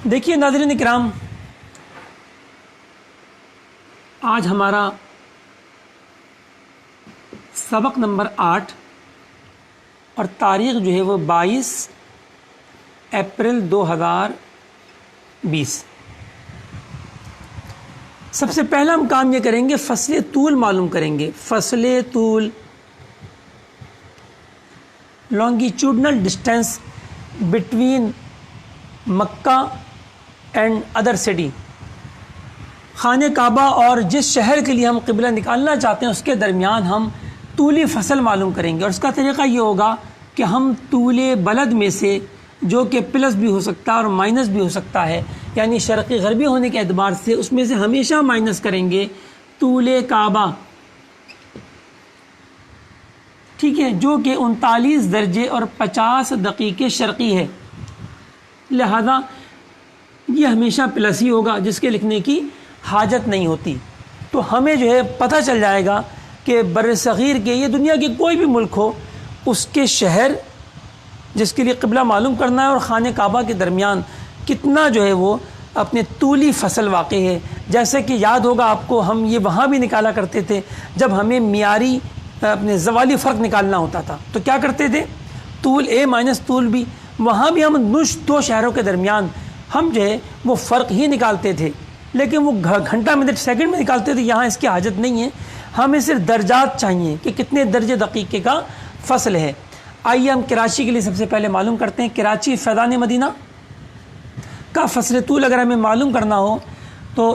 دیکھیے ناظرین کرام، آج ہمارا سبق نمبر 8 اور تاریخ جو ہے وہ 22 اپریل 2020۔ سب سے پہلا ہم کام یہ کریں گے فصل طول معلوم کریں گے۔ فصل طول، longitudinal distance between Mecca and other city, خانہ کعبہ اور جس شہر کے لیے ہم قبلہ نکالنا چاہتے ہیں اس کے درمیان ہم طولی فصل معلوم کریں گے. اور اس کا طریقہ یہ ہوگا کہ ہم طول بلد میں سے، جو کہ پلس بھی ہو سکتا ہے اور مائنس بھی ہو سکتا ہے، یعنی شرقی غربی ہونے کے اعتبار سے اس میں سے ہمیشہ مائنس کریں گے طول کعبہ، ٹھیک ہے، جو کہ 39 درجے اور 50 دقیقے شرقی ہے. لہذا یہ ہمیشہ پلس ہی ہوگا، جس کے لکھنے کی حاجت نہیں ہوتی. تو ہمیں جو ہے پتہ چل جائے گا کہ بر صغیر کے، یہ دنیا کے کوئی بھی ملک ہو، اس کے شہر جس کے لیے قبلہ معلوم کرنا ہے اور خانہ کعبہ کے درمیان کتنا جو ہے وہ اپنے طولی فصل واقع ہے. جیسے کہ یاد ہوگا آپ کو، ہم یہ وہاں بھی نکالا کرتے تھے جب ہمیں معیاری اپنے زوالی فرق نکالنا ہوتا تھا تو کیا کرتے تھے، طول اے مائنس طول بی، وہاں بھی ہم دو شہروں کے درمیان ہم جو ہے وہ فرق ہی نکالتے تھے، لیکن وہ گھنٹہ منٹ سیکنڈ میں نکالتے تھے. یہاں اس کی حاجت نہیں ہے، ہمیں صرف درجات چاہیے کہ کتنے درجے دقیقے کا فصل ہے. آئیے ہم کراچی کے لیے سب سے پہلے معلوم کرتے ہیں. کراچی فیضان مدینہ کا فصل طول اگر ہمیں معلوم کرنا ہو تو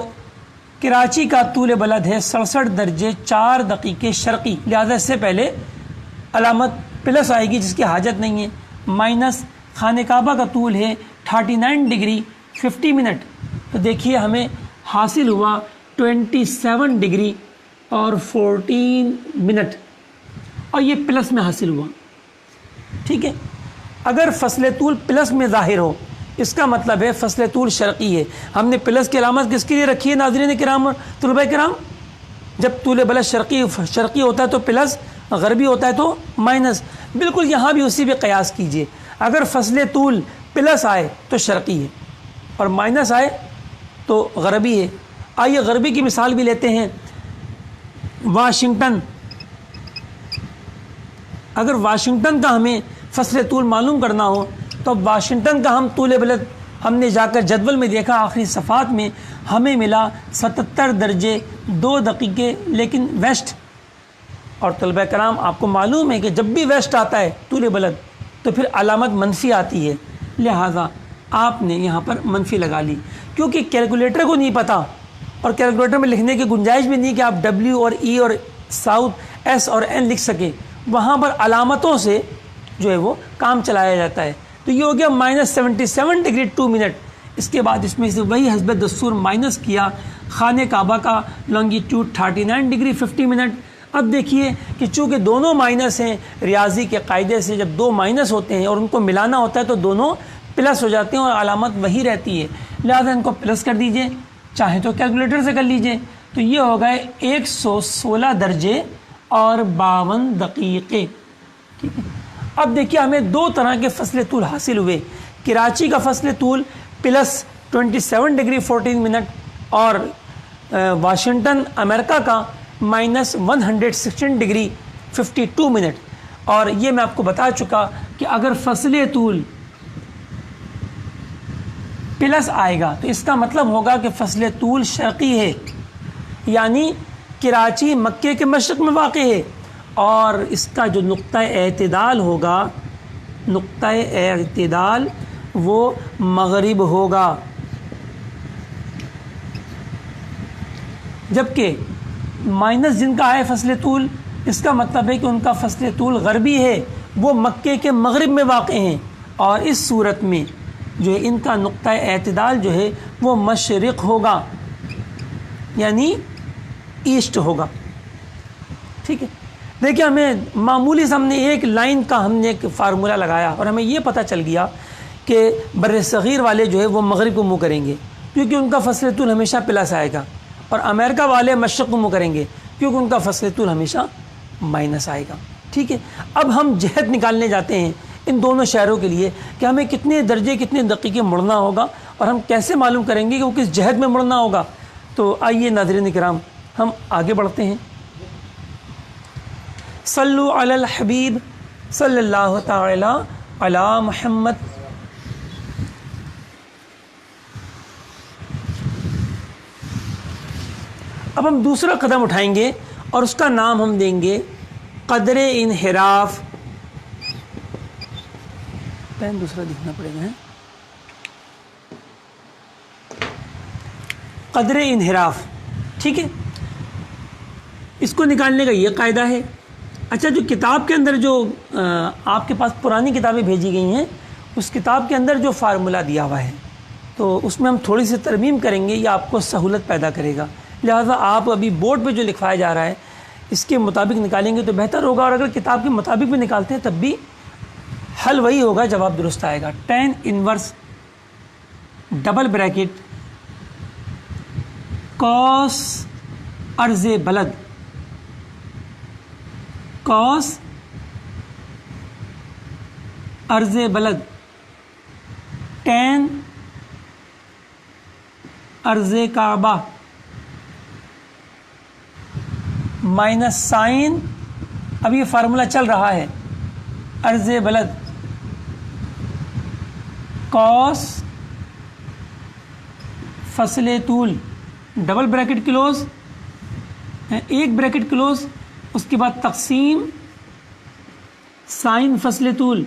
کراچی کا طول بلد ہے 67 درجے 4 دقیقے شرقی. لہذا اس سے پہلے علامت پلس آئے گی جس کی حاجت نہیں ہے، مائنس خانہ کعبہ کا طول ہے 39 ڈگری 50 منٹ. تو دیکھیے ہمیں حاصل ہوا 27 ڈگری اور 14 منٹ، اور یہ پلس میں حاصل ہوا. ٹھیک ہے، اگر فصل طول پلس میں ظاہر ہو اس کا مطلب ہے فصل طول شرقی ہے. ہم نے پلس کی علامت کس کے لیے رکھی ہے ناظرین کرام اور طلباء کرام؟ جب طول بلد شرقی ہوتا ہے تو پلس، غربی ہوتا ہے تو مائنس. بالکل یہاں بھی اسی پہ قیاس کیجئے. اگر فصل طول پلس آئے تو شرقی ہے اور مائنس آئے تو غربی ہے. آئیے غربی کی مثال بھی لیتے ہیں. واشنگٹن، اگر واشنگٹن کا ہمیں فصل طول معلوم کرنا ہو تو واشنگٹن کا ہم طول بلد ہم نے جا کر جدول میں دیکھا آخری صفحات میں ہمیں ملا 77 درجے 2 دقیقے، لیکن ویسٹ. اور طلبہ کرام آپ کو معلوم ہے کہ جب بھی ویسٹ آتا ہے طول بلد تو پھر علامت منفی آتی ہے، لہٰذا آپ نے یہاں پر منفی لگا لی. کیونکہ کیلکولیٹر کو نہیں پتہ اور کیلکولیٹر میں لکھنے کی گنجائش بھی نہیں کہ آپ ڈبلیو اور ای اور ساؤتھ ایس اور این لکھ سکیں، وہاں پر علامتوں سے جو ہے وہ کام چلایا جاتا ہے. تو یہ ہو گیا -77 ڈگری 2 منٹ. اس کے بعد اس میں سے وہی حسب دستور مائنس کیا خانہ کعبہ کا لانگیٹیوڈ 39 ڈگری 50 منٹ. اب دیکھیے کہ چونکہ دونوں مائنس ہیں، ریاضی کے قاعدے سے جب دو مائنس ہوتے ہیں اور ان کو ملانا ہوتا ہے تو دونوں پلس ہو جاتے ہیں اور علامت وہی رہتی ہے، لہذا ان کو پلس کر دیجئے، چاہے تو کیلکولیٹر سے کر لیجئے. تو یہ ہو گئے 116 درجے اور 52 دقیقے. ٹھیک ہے، اب دیکھیے ہمیں دو طرح کے فصل طول حاصل ہوئے. کراچی کا فصل طول پلس 27 ڈگری 14 منٹ اور واشنگٹن امریکہ کا -116 ڈگری 52 منٹ. اور یہ میں آپ کو بتا چکا کہ اگر فصل طول پلس آئے گا تو اس کا مطلب ہوگا کہ فصل طول شرقی ہے، یعنی کراچی مکے کے مشرق میں واقع ہے، اور اس کا جو نقطہ اعتدال ہوگا، نقطہ اعتدال وہ مغرب ہوگا. جبکہ مائنس جن کا ہے فصل طول، اس کا مطلب ہے کہ ان کا فصل طول غربی ہے، وہ مکے کے مغرب میں واقع ہیں، اور اس صورت میں جو ہے ان کا نقطہ اعتدال جو ہے وہ مشرق ہوگا، یعنی ایسٹ ہوگا. ٹھیک ہے، دیکھیں ہمیں معمولی سے ہم نے ایک لائن کا ہم نے ایک فارمولہ لگایا اور ہمیں یہ پتہ چل گیا کہ بر صغیر والے جو ہے وہ مغرب کو منہ کریں گے کیونکہ ان کا فصل طول ہمیشہ پلس آئے گا، اور امریکہ والے مشرق کو منہ کریں گے کیونکہ ان کا فصل طول ہمیشہ مائنس آئے گا. ٹھیک ہے، اب ہم جہت نکالنے جاتے ہیں ان دونوں شہروں کے لیے کہ ہمیں کتنے درجے کتنے دقیقے مڑنا ہوگا اور ہم کیسے معلوم کریں گے کہ وہ کس جہت میں مڑنا ہوگا. تو آئیے ناظرین کرام ہم آگے بڑھتے ہیں. صلو علی الحبیب صلی اللہ تعالی علی محمد. اب ہم دوسرا قدم اٹھائیں گے اور اس کا نام ہم دیں گے قدر انحراف. پین دوسرا دکھنا پڑے گا. قدر انحراف، ٹھیک ہے، اس کو نکالنے کا یہ قاعدہ ہے۔ اچھا، جو کتاب کے اندر جو آپ کے پاس پرانی کتابیں بھیجی گئی ہیں، اس کتاب کے اندر جو فارمولہ دیا ہوا ہے تو اس میں ہم تھوڑی سی ترمیم کریں گے، یہ آپ کو سہولت پیدا کرے گا، لہٰذا آپ ابھی بورڈ پہ جو لکھوایا جا رہا ہے اس کے مطابق نکالیں گے تو بہتر ہوگا، اور اگر کتاب کے مطابق بھی نکالتے ہیں تب بھی حل وہی ہوگا، جواب درست آئے گا۔ ٹین انورس ڈبل بریکٹ کاس عرض بلد، کاس عرض بلد ٹین عرض کعبہ مائنس سائن، اب یہ فارمولہ چل رہا ہے، عرض بلد کاس فصل طول ڈبل بریکٹ کلوز، ایک بریکٹ کلوز، اس کے بعد تقسیم سائن فصل طول،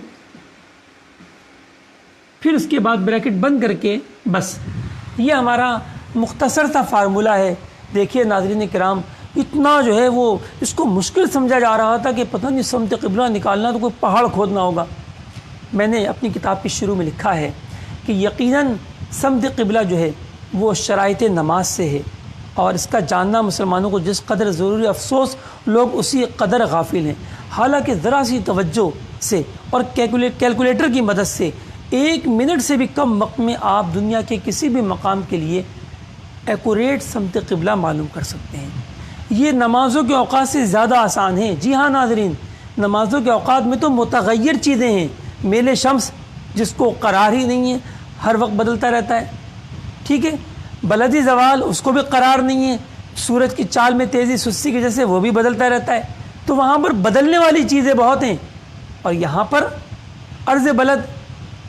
پھر اس کے بعد بریکٹ بند کر کے بس، یہ ہمارا مختصر سا فارمولہ ہے۔ دیکھیے ناظرین کرام، اتنا جو ہے وہ اس کو مشکل سمجھا جا رہا تھا کہ پتہ نہیں سمت قبلہ نکالنا تو کوئی پہاڑ کھودنا ہوگا۔ میں نے اپنی کتاب کے شروع میں لکھا ہے کہ یقیناً سمت قبلہ جو ہے وہ شرائط نماز سے ہے، اور اس کا جاننا مسلمانوں کو جس قدر ضروری، افسوس لوگ اسی قدر غافل ہیں۔ حالانکہ ذرا سی توجہ سے اور کیلکولیٹر کی مدد سے 1 منٹ سے بھی کم وقت میں آپ دنیا کے کسی بھی مقام کے لیے ایکوریٹ سمت قبلہ معلوم کر سکتے ہیں۔ یہ نمازوں کے اوقات سے زیادہ آسان ہے۔ جی ہاں ناظرین، نمازوں کے اوقات میں تو متغیر چیزیں ہیں، میل شمس جس کو قرار ہی نہیں ہے، ہر وقت بدلتا رہتا ہے، ٹھیک ہے، بلدی زوال اس کو بھی قرار نہیں ہے، سورج کی چال میں تیزی سستی کی وجہ سے وہ بھی بدلتا رہتا ہے، تو وہاں پر بدلنے والی چیزیں بہت ہیں، اور یہاں پر عرض بلد،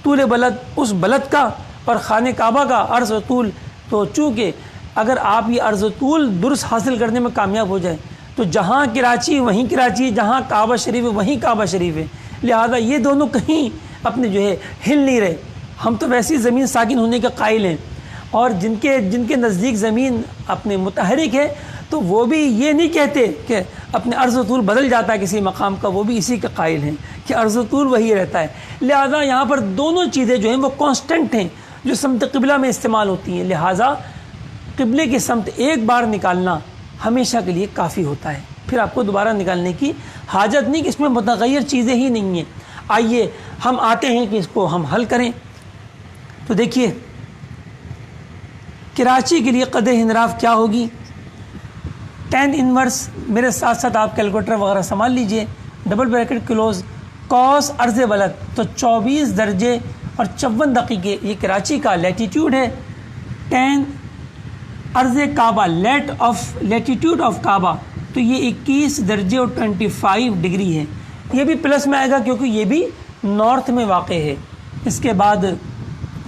طول بلد، اس بلد کا اور خانہ کعبہ کا عرض و طول، تو چونکہ اگر آپ یہ عرض و طول درست حاصل کرنے میں کامیاب ہو جائیں تو جہاں کراچی وہیں کراچی، جہاں کعبہ شریف ہے وہیں کعبہ شریف ہے، لہذا یہ دونوں کہیں اپنے جو ہے ہل نہیں رہے۔ ہم تو ویسی زمین ساکن ہونے کے قائل ہیں، اور جن کے نزدیک زمین اپنے متحرک ہے تو وہ بھی یہ نہیں کہتے کہ اپنے عرض و طول بدل جاتا ہے کسی مقام کا، وہ بھی اسی کے قائل ہیں کہ عرض و طول وہی رہتا ہے۔ لہذا یہاں پر دونوں چیزیں جو ہیں وہ کانسٹنٹ ہیں جو سمت قبلہ میں استعمال ہوتی ہیں، لہذا قبلے کی سمت ایک بار نکالنا ہمیشہ کے لیے کافی ہوتا ہے، پھر آپ کو دوبارہ نکالنے کی حاجت نہیں کہ اس میں متغیر چیزیں ہی نہیں ہیں۔ آئیے ہم آتے ہیں کہ اس کو ہم حل کریں۔ تو دیکھیے کراچی کے لیے قدر انحراف کیا ہوگی؟ ٹین انورس، میرے ساتھ ساتھ آپ کیلکولیٹر وغیرہ سنبھال لیجئے، ڈبل بریکٹ کلوز، کاس عرض بلد، تو 24 درجے اور 54 دقیقے یہ کراچی کا لیٹیٹیوڈ ہے، ٹین عرض کعبہ لیٹیٹیوڈ آف کعبہ، تو یہ 21 درجے اور 25 ڈگری ہے، یہ بھی پلس میں آئے گا کیونکہ یہ بھی نارتھ میں واقع ہے۔ اس کے بعد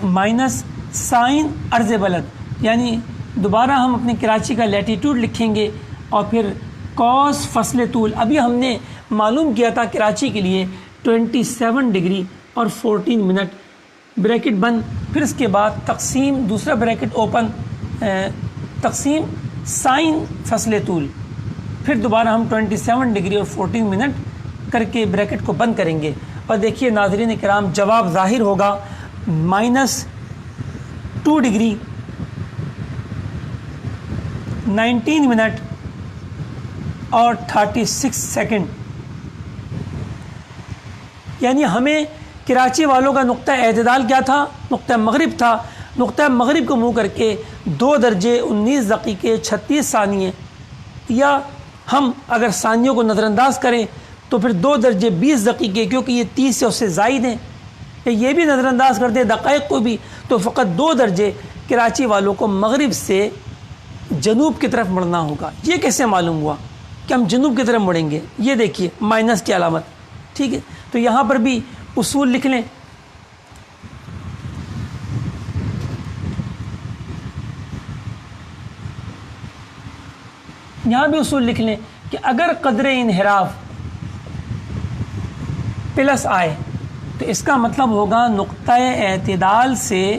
مائنس سائن عرض بلد، یعنی دوبارہ ہم اپنے کراچی کا لیٹیٹیوڈ لکھیں گے، اور پھر کاس فصل طول، ابھی ہم نے معلوم کیا تھا کراچی کے لیے 27 ڈگری اور 14 منٹ، بریکٹ بند، پھر اس کے بعد تقسیم دوسرا بریکٹ اوپن، تقسیم سائن فصل طول، پھر دوبارہ ہم 27 ڈگری اور 14 منٹ کر کے بریکٹ کو بند کریں گے، اور دیکھیے ناظرین کرام جواب ظاہر ہوگا -2 ڈگری 19 منٹ اور 36 سیکنڈ، یعنی ہمیں کراچی والوں کا نقطہ اعتدال کیا تھا؟ نقطہ مغرب تھا، نقطہ مغرب کو منہ کر کے 2 درجے 19 دقیقے 36 ثانیے، یا ہم اگر ثانیوں کو نظر انداز کریں تو پھر 2 درجے 20 دقیقے، کیونکہ یہ 30 سے اس سے زائد ہیں، یہ بھی نظر انداز کر دیں دقائق کو بھی، تو فقط 2 درجے کراچی والوں کو مغرب سے جنوب کی طرف مڑنا ہوگا۔ یہ کیسے معلوم ہوا کہ ہم جنوب کی طرف مڑیں گے؟ یہ دیکھیے مائنس کی علامت، ٹھیک ہے، تو یہاں پر بھی اصول لکھ لیں۔ یہاں بھی اصول لکھ لیں کہ اگر قدر انحراف پلس آئے تو اس کا مطلب ہوگا نقطہ اعتدال سے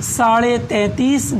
33.5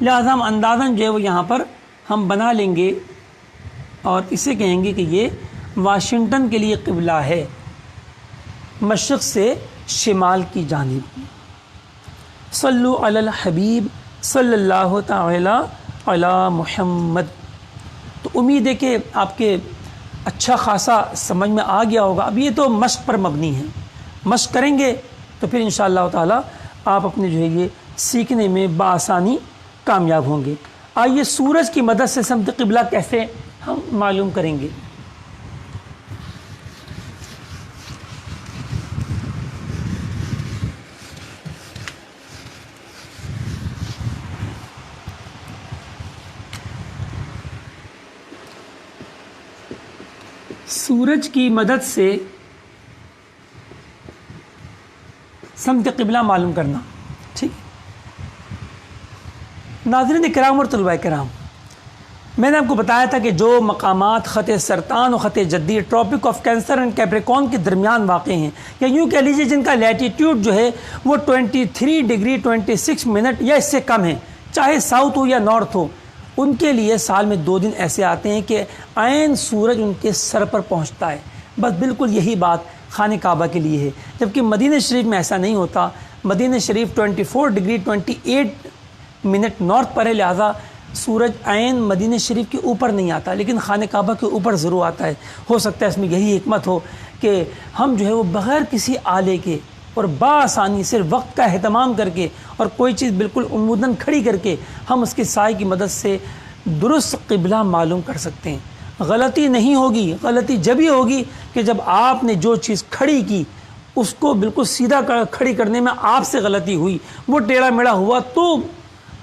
لہٰذا ہم اندازاً جو ہے وہ یہاں پر ہم بنا لیں گے اور اسے کہیں گے کہ یہ واشنگٹن کے لیے قبلہ ہے، مشرق سے شمال کی جانب۔ صلو علی الحبیب صلی اللہ تعالی علی محمد۔ تو امید ہے کہ آپ کے اچھا خاصا سمجھ میں آ گیا ہوگا۔ اب یہ تو مشق پر مبنی ہے، مشق کریں گے تو پھر انشاءاللہ تعالی آپ اپنے جو ہے یہ سیکھنے میں بآسانی کامیاب ہوں گے۔ آئیے سورج کی مدد سے سمت قبلہ کیسے ہم معلوم کریں گے۔ سورج کی مدد سے سمت قبلہ معلوم کرنا، ٹھیک ہے۔ ناظرین کرام اور طلباء کرام، میں نے آپ کو بتایا تھا کہ جو مقامات خط سرطان اور خط جدی tropic of cancer and capricorn کے درمیان واقع ہیں، یا یوں کہہ لیجیے جن کا لیٹیٹیوڈ جو ہے وہ 23 ڈگری 26 منٹ یا اس سے کم ہے، چاہے ساؤتھ ہو یا نارتھ ہو، ان کے لیے سال میں 2 دن ایسے آتے ہیں کہ عین سورج ان کے سر پر پہنچتا ہے۔ بس بالکل یہی بات خانہ کعبہ کے لیے ہے، جبکہ مدینہ شریف میں ایسا نہیں ہوتا۔ مدینہ شریف 24 ڈگری 28 منٹ نارتھ پر ہے، لہٰذا سورج عین مدینہ شریف کے اوپر نہیں آتا، لیکن خانہ کعبہ کے اوپر ضرور آتا ہے۔ ہو سکتا ہے اس میں یہی حکمت ہو کہ ہم جو ہے وہ بغیر کسی آلے کے اور بآسانی صرف وقت کا اہتمام کر کے اور کوئی چیز بالکل عموداً کھڑی کر کے ہم اس کے سائے کی مدد سے درست قبلہ معلوم کر سکتے ہیں۔ غلطی نہیں ہوگی، غلطی جب ہی ہوگی کہ جب آپ نے جو چیز کھڑی کی اس کو بالکل سیدھا کھڑی کرنے میں آپ سے غلطی ہوئی، وہ ٹیڑھا میڑھا ہوا تو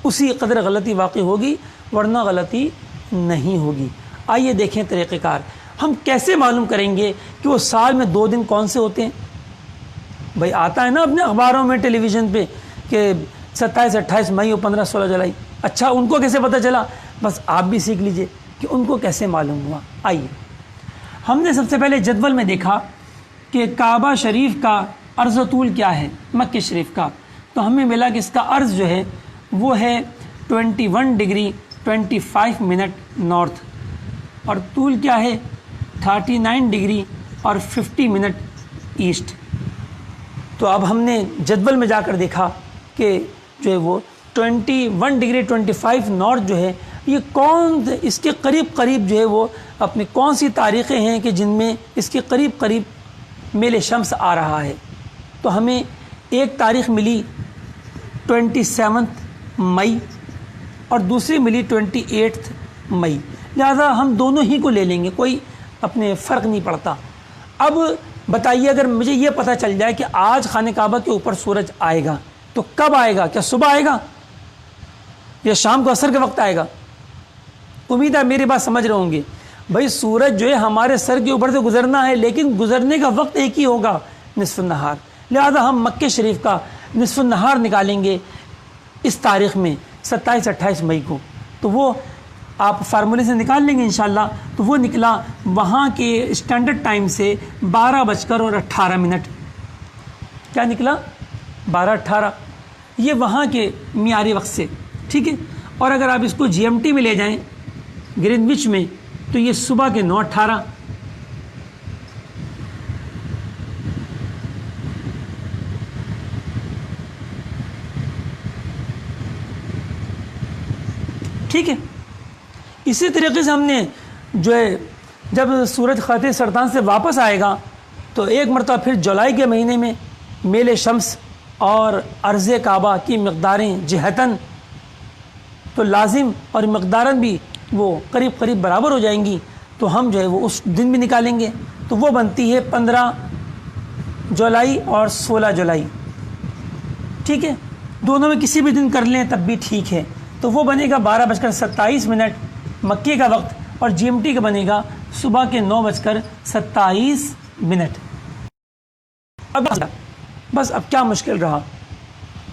اسی قدر غلطی واقع ہوگی، ورنہ غلطی نہیں ہوگی۔ آئیے دیکھیں طریقہ کار، ہم کیسے معلوم کریں گے کہ وہ سال میں 2 دن کون سے ہوتے ہیں۔ بھائی آتا ہے نا اپنے اخباروں میں ٹیلی ویژن پہ کہ 27 28 مئی اور 15 16 جولائی۔ اچھا ان کو کیسے پتہ چلا؟ بس آپ بھی سیکھ لیجئے کہ ان کو کیسے معلوم ہوا۔ آئیے ہم نے سب سے پہلے جدول میں دیکھا کہ کعبہ شریف کا عرض و طول کیا ہے، مکہ شریف کا، تو ہمیں ملا کہ اس کا عرض جو ہے وہ ہے 21 ڈگری 25 منٹ نارتھ، اور طول کیا ہے 39 ڈگری اور 50 منٹ ایسٹ۔ تو اب ہم نے جدول میں جا کر دیکھا کہ جو ہے وہ 21 ڈگری 25 نارتھ جو ہے یہ اس کے قریب قریب جو ہے وہ اپنی کون سی تاریخیں ہیں کہ جن میں اس کے قریب قریب میل شمس آ رہا ہے۔ تو ہمیں ایک تاریخ ملی 27 مئی اور دوسری ملی 28 مئی، لہذا ہم دونوں ہی کو لے لیں گے، کوئی اپنے فرق نہیں پڑتا۔ اب بتائیے اگر مجھے یہ پتہ چل جائے کہ آج خانہ کعبہ کے اوپر سورج آئے گا تو کب آئے گا؟ کیا صبح آئے گا یا شام کو عصر کے وقت آئے گا؟ امید ہے میری بات سمجھ رہے ہوں گے۔ بھائی سورج جو ہے ہمارے سر کے اوپر سے گزرنا ہے، لیکن گزرنے کا وقت ایک ہی ہوگا، نصف النہار، لہذا ہم مکہ شریف کا نصف النہار نکالیں گے اس تاریخ میں 27 28 مئی کو، تو وہ آپ فارمولے سے نکال لیں گے انشاءاللہ۔ تو وہ نکلا وہاں کے اسٹینڈرڈ ٹائم سے 12:18۔ کیا نکلا؟ 12:18، یہ وہاں کے معیاری وقت سے، ٹھیک ہے۔ اور اگر آپ اس کو GMT میں لے جائیں گرینوچ میں تو یہ صبح کے 9:18۔ ٹھیک ہے۔ اسی طریقے سے ہم نے جو ہے جب سورج خط سرطان سے واپس آئے گا تو ایک مرتبہ پھر جولائی کے مہینے میں میل شمس اور عرض کعبہ کی مقداریں جہتاً تو لازم اور مقداراً بھی وہ قریب قریب برابر ہو جائیں گی، تو ہم جو ہے وہ اس دن بھی نکالیں گے، تو وہ بنتی ہے 15 جولائی اور 16 جولائی، ٹھیک ہے۔ دونوں میں کسی بھی دن کر لیں تب بھی ٹھیک ہے، تو وہ بنے گا 12:27 مکے کا وقت، اور GMT کا بنے گا صبح کے 9:27۔ بس اب کیا مشکل رہا؟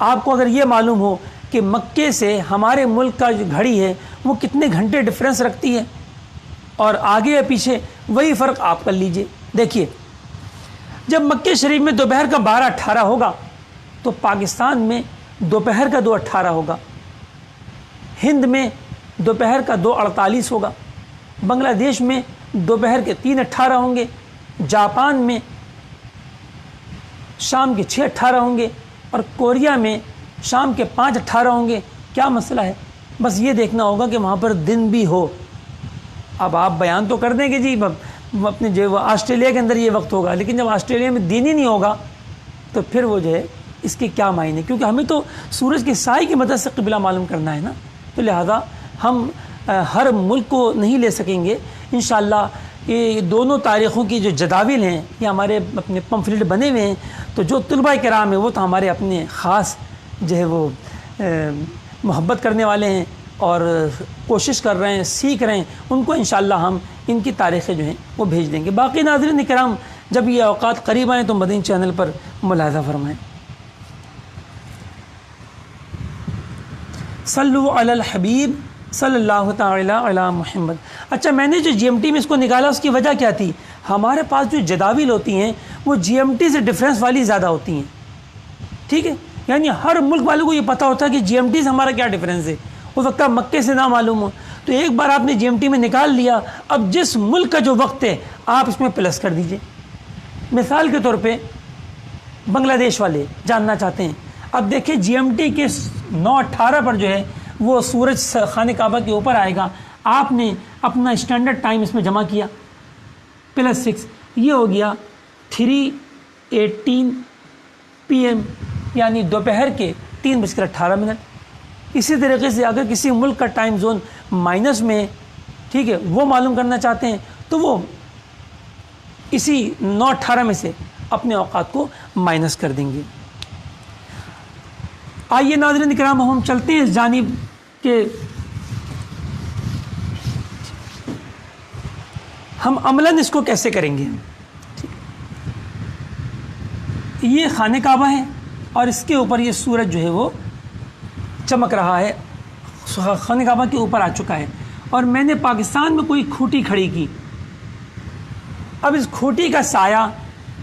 آپ کو اگر یہ معلوم ہو کہ مکے سے ہمارے ملک کا جو گھڑی ہے وہ کتنے گھنٹے ڈفرینس رکھتی ہے اور آگے یا پیچھے، وہی فرق آپ کر لیجئے۔ دیکھیے جب مکے شریف میں دوپہر کا 12:18 ہوگا تو پاکستان میں دوپہر کا 2:18 ہوگا، ہند میں دوپہر کا 2:48 ہوگا، بنگلہ دیش میں دوپہر کے 3:18 ہوں گے، جاپان میں شام کے 6:18 ہوں گے، اور کوریا میں شام کے 5:18 ہوں گے۔ کیا مسئلہ ہے؟ بس یہ دیکھنا ہوگا کہ وہاں پر دن بھی ہو۔ اب آپ بیان تو کر دیں کہ جی اپنے جو آسٹریلیا کے اندر یہ وقت ہوگا، لیکن جب آسٹریلیا میں دن ہی نہیں ہوگا تو پھر وہ جو ہے اس کے کیا معنی، کیونکہ ہمیں تو سورج کے سائے کی مدد سے قبلہ معلوم کرنا ہے نا، تو لہذا ہم ہر ملک کو نہیں لے سکیں گے۔ انشاءاللہ یہ دونوں تاریخوں کی جو جداول ہیں یہ ہمارے اپنے پمفلٹ بنے ہوئے ہیں، تو جو طلباء کرام ہیں وہ تو ہمارے اپنے خاص جو ہے وہ محبت کرنے والے ہیں اور کوشش کر رہے ہیں، سیکھ رہے ہیں، ان کو انشاءاللہ ہم ان کی تاریخیں جو ہیں وہ بھیج دیں گے۔ باقی ناظرین کرام جب یہ اوقات قریب آئیں تو مدنی چینل پر ملاحظہ فرمائیں۔ صلو علی الحبیب صلی اللہ تعالی علی محمد۔ اچھا، میں نے جو جی ایم ٹی میں اس کو نکالا اس کی وجہ کیا تھی؟ ہمارے پاس جو جداول ہوتی ہیں وہ جی ایم ٹی سے ڈفرینس والی زیادہ ہوتی ہیں، ٹھیک ہے؟ یعنی ہر ملک والوں کو یہ پتہ ہوتا ہے کہ جی ایم ٹی سے ہمارا کیا ڈفرینس ہے، ہو سکتا ہے مکے سے نہ معلوم ہو، تو ایک بار آپ نے جی ایم ٹی میں نکال لیا، اب جس ملک کا جو وقت ہے آپ اس میں پلس کر دیجئے۔ مثال کے طور پہ بنگلہ دیش والے جاننا چاہتے ہیں، اب دیکھیں جی ایم ٹی کے 9:18 پر جو ہے وہ سورج خانہ کعبہ کے اوپر آئے گا، آپ نے اپنا اسٹینڈرڈ ٹائم اس میں جمع کیا +6، یہ ہو گیا 3:18 PM، یعنی دوپہر کے 3:18۔ اسی طریقے سے اگر کسی ملک کا ٹائم زون مائنس میں، ٹھیک ہے، وہ معلوم کرنا چاہتے ہیں تو وہ اسی 9:18 میں سے اپنے اوقات کو مائنس کر دیں گے۔ آئیے ناظرین کرام ہم چلتے ہیں اس جانب کہ ہم عملاً اس کو کیسے کریں گے۔ یہ خانہ کعبہ ہے اور اس کے اوپر یہ سورج جو ہے وہ چمک رہا ہے، خانہ کعبہ کے اوپر آ چکا ہے، اور میں نے پاکستان میں کوئی کھوٹی کھڑی کی۔ اب اس کھوٹی کا سایہ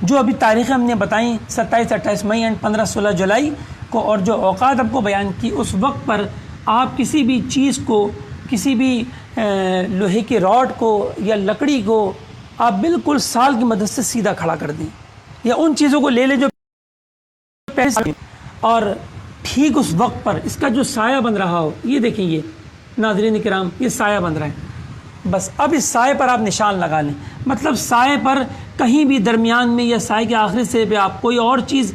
جو ابھی تاریخیں ہم نے بتائیں 27-28 مئی اینڈ 15-16 جولائی کو، اور جو اوقات آپ کو بیان کی، اس وقت پر آپ کسی بھی چیز کو، کسی بھی لوہے کی راڈ کو یا لکڑی کو آپ بالکل سال کی مدد سے سیدھا کھڑا کر دیں، یا ان چیزوں کو لے لیں جو پہلے، اور ٹھیک اس وقت پر اس کا جو سایہ بن رہا ہو، یہ دیکھیں، یہ ناظرین کرام یہ سایہ بن رہا ہے، بس اب اس سائے پر آپ نشان لگا لیں، مطلب سائے پر کہیں بھی درمیان میں یا سائے کے آخری سرے پہ آپ کوئی اور چیز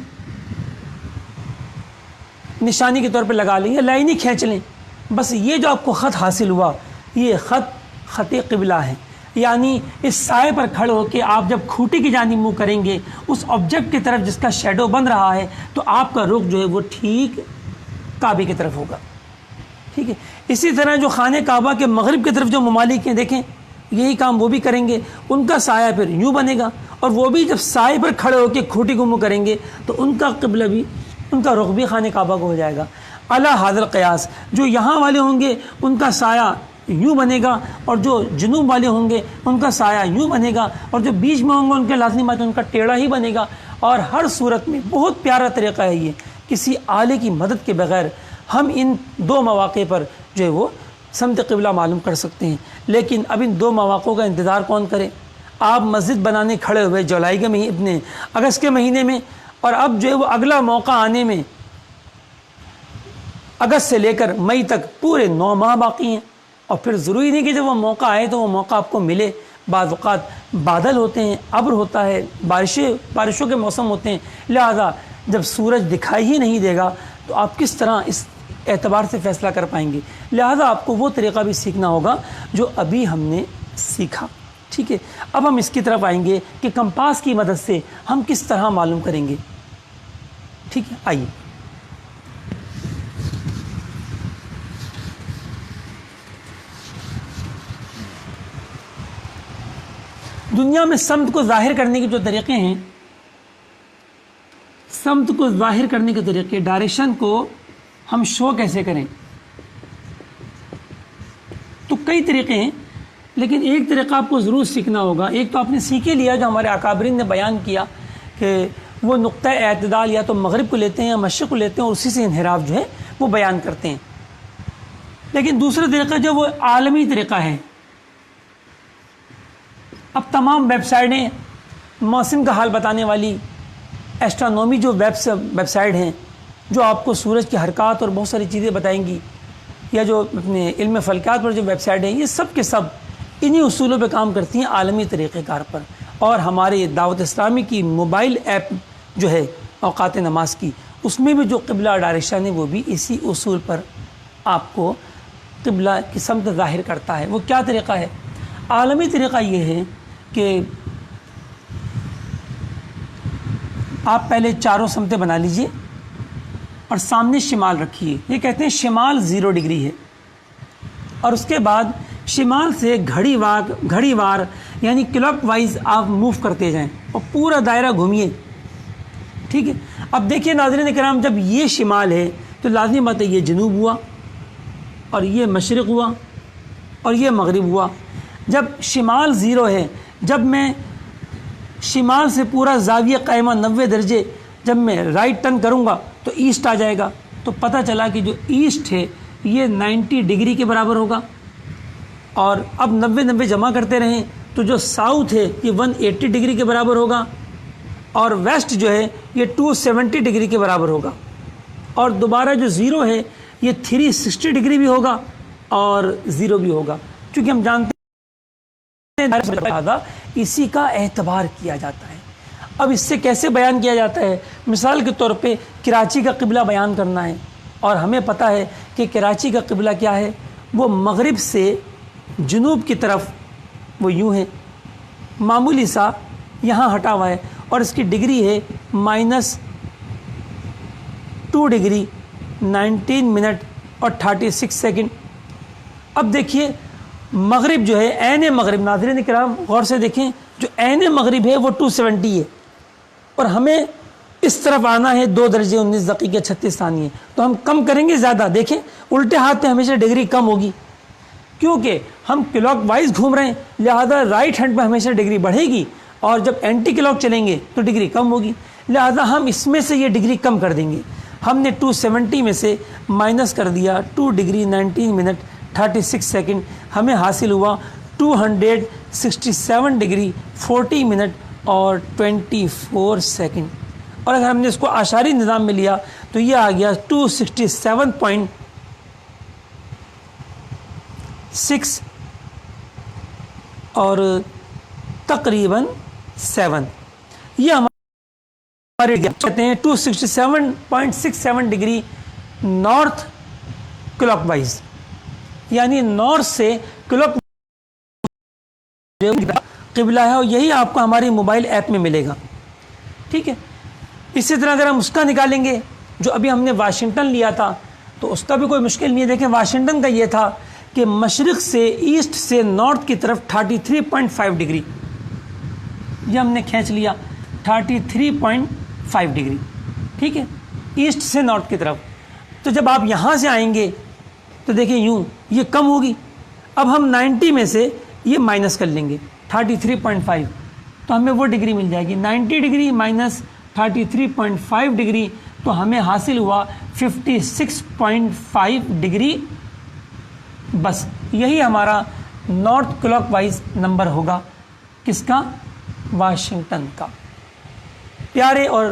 نشانی کے طور پہ لگا لیں یا لائن ہی کھینچ لیں، بس یہ جو آپ کو خط حاصل ہوا یہ خط قبلہ ہے، یعنی اس سائے پر کھڑے ہو کے آپ جب کھوٹی کی جانب منہ کریں گے اس آبجیکٹ کی طرف جس کا شیڈو بن رہا ہے، تو آپ کا رخ جو ہے وہ ٹھیک کعبے کی طرف ہوگا، ٹھیک ہے۔ اسی طرح جو خانہ کعبہ کے مغرب کی طرف جو ممالک ہیں، دیکھیں یہی کام وہ بھی کریں گے، ان کا سایہ پھر یوں بنے گا، اور وہ بھی جب سائے پر کھڑے ہو کے کھوٹی کو منہ کریں گے تو ان کا قبلہ بھی، ان کا رخ بھی خانہ کعبہ کو ہو جائے گا۔ علی ھذا القیاس جو یہاں والے ہوں گے ان کا سایہ یوں بنے گا، اور جو جنوب والے ہوں گے ان کا سایہ یوں بنے گا، اور جو بیچ میں ہوں گے ان کے لازمی بات ان کا ٹیڑھا ہی بنے گا۔ اور ہر صورت میں بہت پیارا طریقہ ہے یہ، کسی آلے کی مدد کے بغیر ہم ان دو مواقع پر جو ہے وہ سمت قبلہ معلوم کر سکتے ہیں۔ لیکن اب ان دو مواقع کا انتظار کون کرے؟ آپ مسجد بنانے کھڑے ہوئے جولائی کے مہینے، اگست کے مہینے میں، اور اب جو ہے وہ اگلا موقع آنے میں اگست سے لے کر مئی تک پورے 9 ماہ باقی ہیں، اور پھر ضروری نہیں کہ جب وہ موقع آئے تو وہ موقع آپ کو ملے، بعض اوقات بادل ہوتے ہیں، ابر ہوتا ہے، بارشوں کے موسم ہوتے ہیں، لہذا جب سورج دکھائی ہی نہیں دے گا تو آپ کس طرح اس اعتبار سے فیصلہ کر پائیں گے؟ لہذا آپ کو وہ طریقہ بھی سیکھنا ہوگا جو ابھی ہم نے سیکھا، ٹھیک ہے۔ اب ہم اس کی طرف آئیں گے کہ کمپاس کی مدد سے ہم کس طرح معلوم کریں گے، ٹھیک ہے۔ آئیے دنیا میں سمت کو ظاہر کرنے کے جو طریقے ہیں، سمت کو ظاہر کرنے کے طریقے، ڈائریکشن کو ہم شو کیسے کریں، تو کئی طریقے ہیں، لیکن ایک طریقہ آپ کو ضرور سیکھنا ہوگا۔ ایک تو آپ نے سیکھ ہی لیا جو ہمارے اکابرین نے بیان کیا کہ وہ نقطہ اعتدال یا تو مغرب کو لیتے ہیں یا مشرق کو لیتے ہیں اور اسی سے انحراف جو ہے وہ بیان کرتے ہیں، لیکن دوسرا طریقہ جو وہ عالمی طریقہ ہے. اب تمام ویب سائٹیں موسم کا حال بتانے والی ایسٹرونومی جو ویب سائٹ ہیں جو آپ کو سورج کی حرکات اور بہت ساری چیزیں بتائیں گی، یا جو اپنے علم فلکیات پر جو ویب سائٹ ہیں، یہ سب کے سب انہی اصولوں پہ کام کرتی ہیں عالمی طریقہ کار پر. اور ہماری دعوت اسلامی کی موبائل ایپ جو ہے اوقات نماز کی، اس میں بھی جو قبلہ ڈائریکشن ہے وہ بھی اسی اصول پر آپ کو قبلہ کی سمت ظاہر کرتا ہے. وہ کیا طریقہ ہے؟ عالمی طریقہ یہ ہے کہ آپ پہلے چاروں سمتیں بنا لیجئے اور سامنے شمال رکھیے. یہ کہتے ہیں شمال 0 ڈگری ہے، اور اس کے بعد شمال سے گھڑی وار یعنی کلاک وائز آپ موو کرتے جائیں اور پورا دائرہ گھومیے. ٹھیک ہے. اب دیکھیے ناظرین کرام، جب یہ شمال ہے تو لازمی بات ہے یہ جنوب ہوا، اور یہ مشرق ہوا، اور یہ مغرب ہوا. جب شمال 0 ہے، جب میں شمال سے پورا زاویہ قائمہ 90 درجے جب میں رائٹ ٹرن کروں گا تو ایسٹ آ جائے گا. تو پتہ چلا کہ جو ایسٹ ہے یہ 90 ڈگری کے برابر ہوگا. اور اب 90 جمع کرتے رہیں تو جو ساؤتھ ہے یہ 180 ڈگری کے برابر ہوگا، اور ویسٹ جو ہے یہ 270 ڈگری کے برابر ہوگا. اور دوبارہ جو 0 ہے یہ 360 ڈگری بھی ہوگا اور 0 بھی ہوگا. چونکہ ہم جانتے ہیں اسی کا اعتبار کیا جاتا ہے. اب اس سے کیسے بیان کیا جاتا ہے؟ مثال کے طور پہ کراچی کا قبلہ بیان کرنا ہے، اور ہمیں پتہ ہے کہ کراچی کا قبلہ کیا ہے، وہ مغرب سے جنوب کی طرف وہ یوں ہے، معمولی سا یہاں ہٹا ہوا ہے، اور اس کی ڈگری ہے -2 ڈگری 19 منٹ اور 36 سیکنڈ. اب دیکھیے مغرب جو ہے عین مغرب، ناظرین کرام غور سے دیکھیں، جو عین مغرب ہے وہ 270 ہے، اور ہمیں اس طرف آنا ہے 2 درجے 19 دقیقے 36 ثانیے. تو ہم کم کریں گے زیادہ. دیکھیں الٹے ہاتھ پہ ہمیشہ ڈگری کم ہوگی، کیونکہ ہم کلاک وائز گھوم رہے ہیں، لہذا رائٹ ہینڈ پہ ہمیشہ ڈگری بڑھے گی، اور جب اینٹی کلاک چلیں گے تو ڈگری کم ہوگی. لہذا ہم اس میں سے یہ ڈگری کم کر دیں گے. ہم نے 270 میں سے مائنس کر دیا 2 ڈگری 19 منٹ 36 سیکنڈ، ہمیں حاصل ہوا 267 ڈگری 40 منٹ اور 24 سیکنڈ. اور اگر ہم نے اس کو اعشاری نظام میں لیا تو یہ آ گیا 267.6 اور تقریباً 7. یہ ہمارے کہتے ہیں 267.67 ڈگری نارتھ کلاک وائز، یعنی نارتھ سے کلاک قبلہ ہے، اور یہی آپ کو ہماری موبائل ایپ میں ملے گا. ٹھیک ہے. اسی طرح اگر ہم اس کا نکالیں گے جو ابھی ہم نے واشنگٹن لیا تھا تو اس کا بھی کوئی مشکل نہیں ہے. دیکھیں واشنگٹن کا یہ تھا کہ مشرق سے ایسٹ سے نارتھ کی طرف 33.5 ڈگری، یہ ہم نے کھینچ لیا 33.5 ڈگری. ٹھیک ہے، ایسٹ سے نارتھ کی طرف. تو جب آپ یہاں سے آئیں گے تو دیکھیں یوں یہ کم ہوگی. اب ہم 90 میں سے یہ مائنس کر لیں گے 33.5، تو ہمیں وہ ڈگری مل جائے گی. 90 ڈگری مائنس 33.5 ڈگری تو ہمیں حاصل ہوا 56.5 ڈگری. بس یہی ہمارا نارتھ کلاک وائز نمبر ہوگا. کس کا؟ واشنگٹن کا. پیارے اور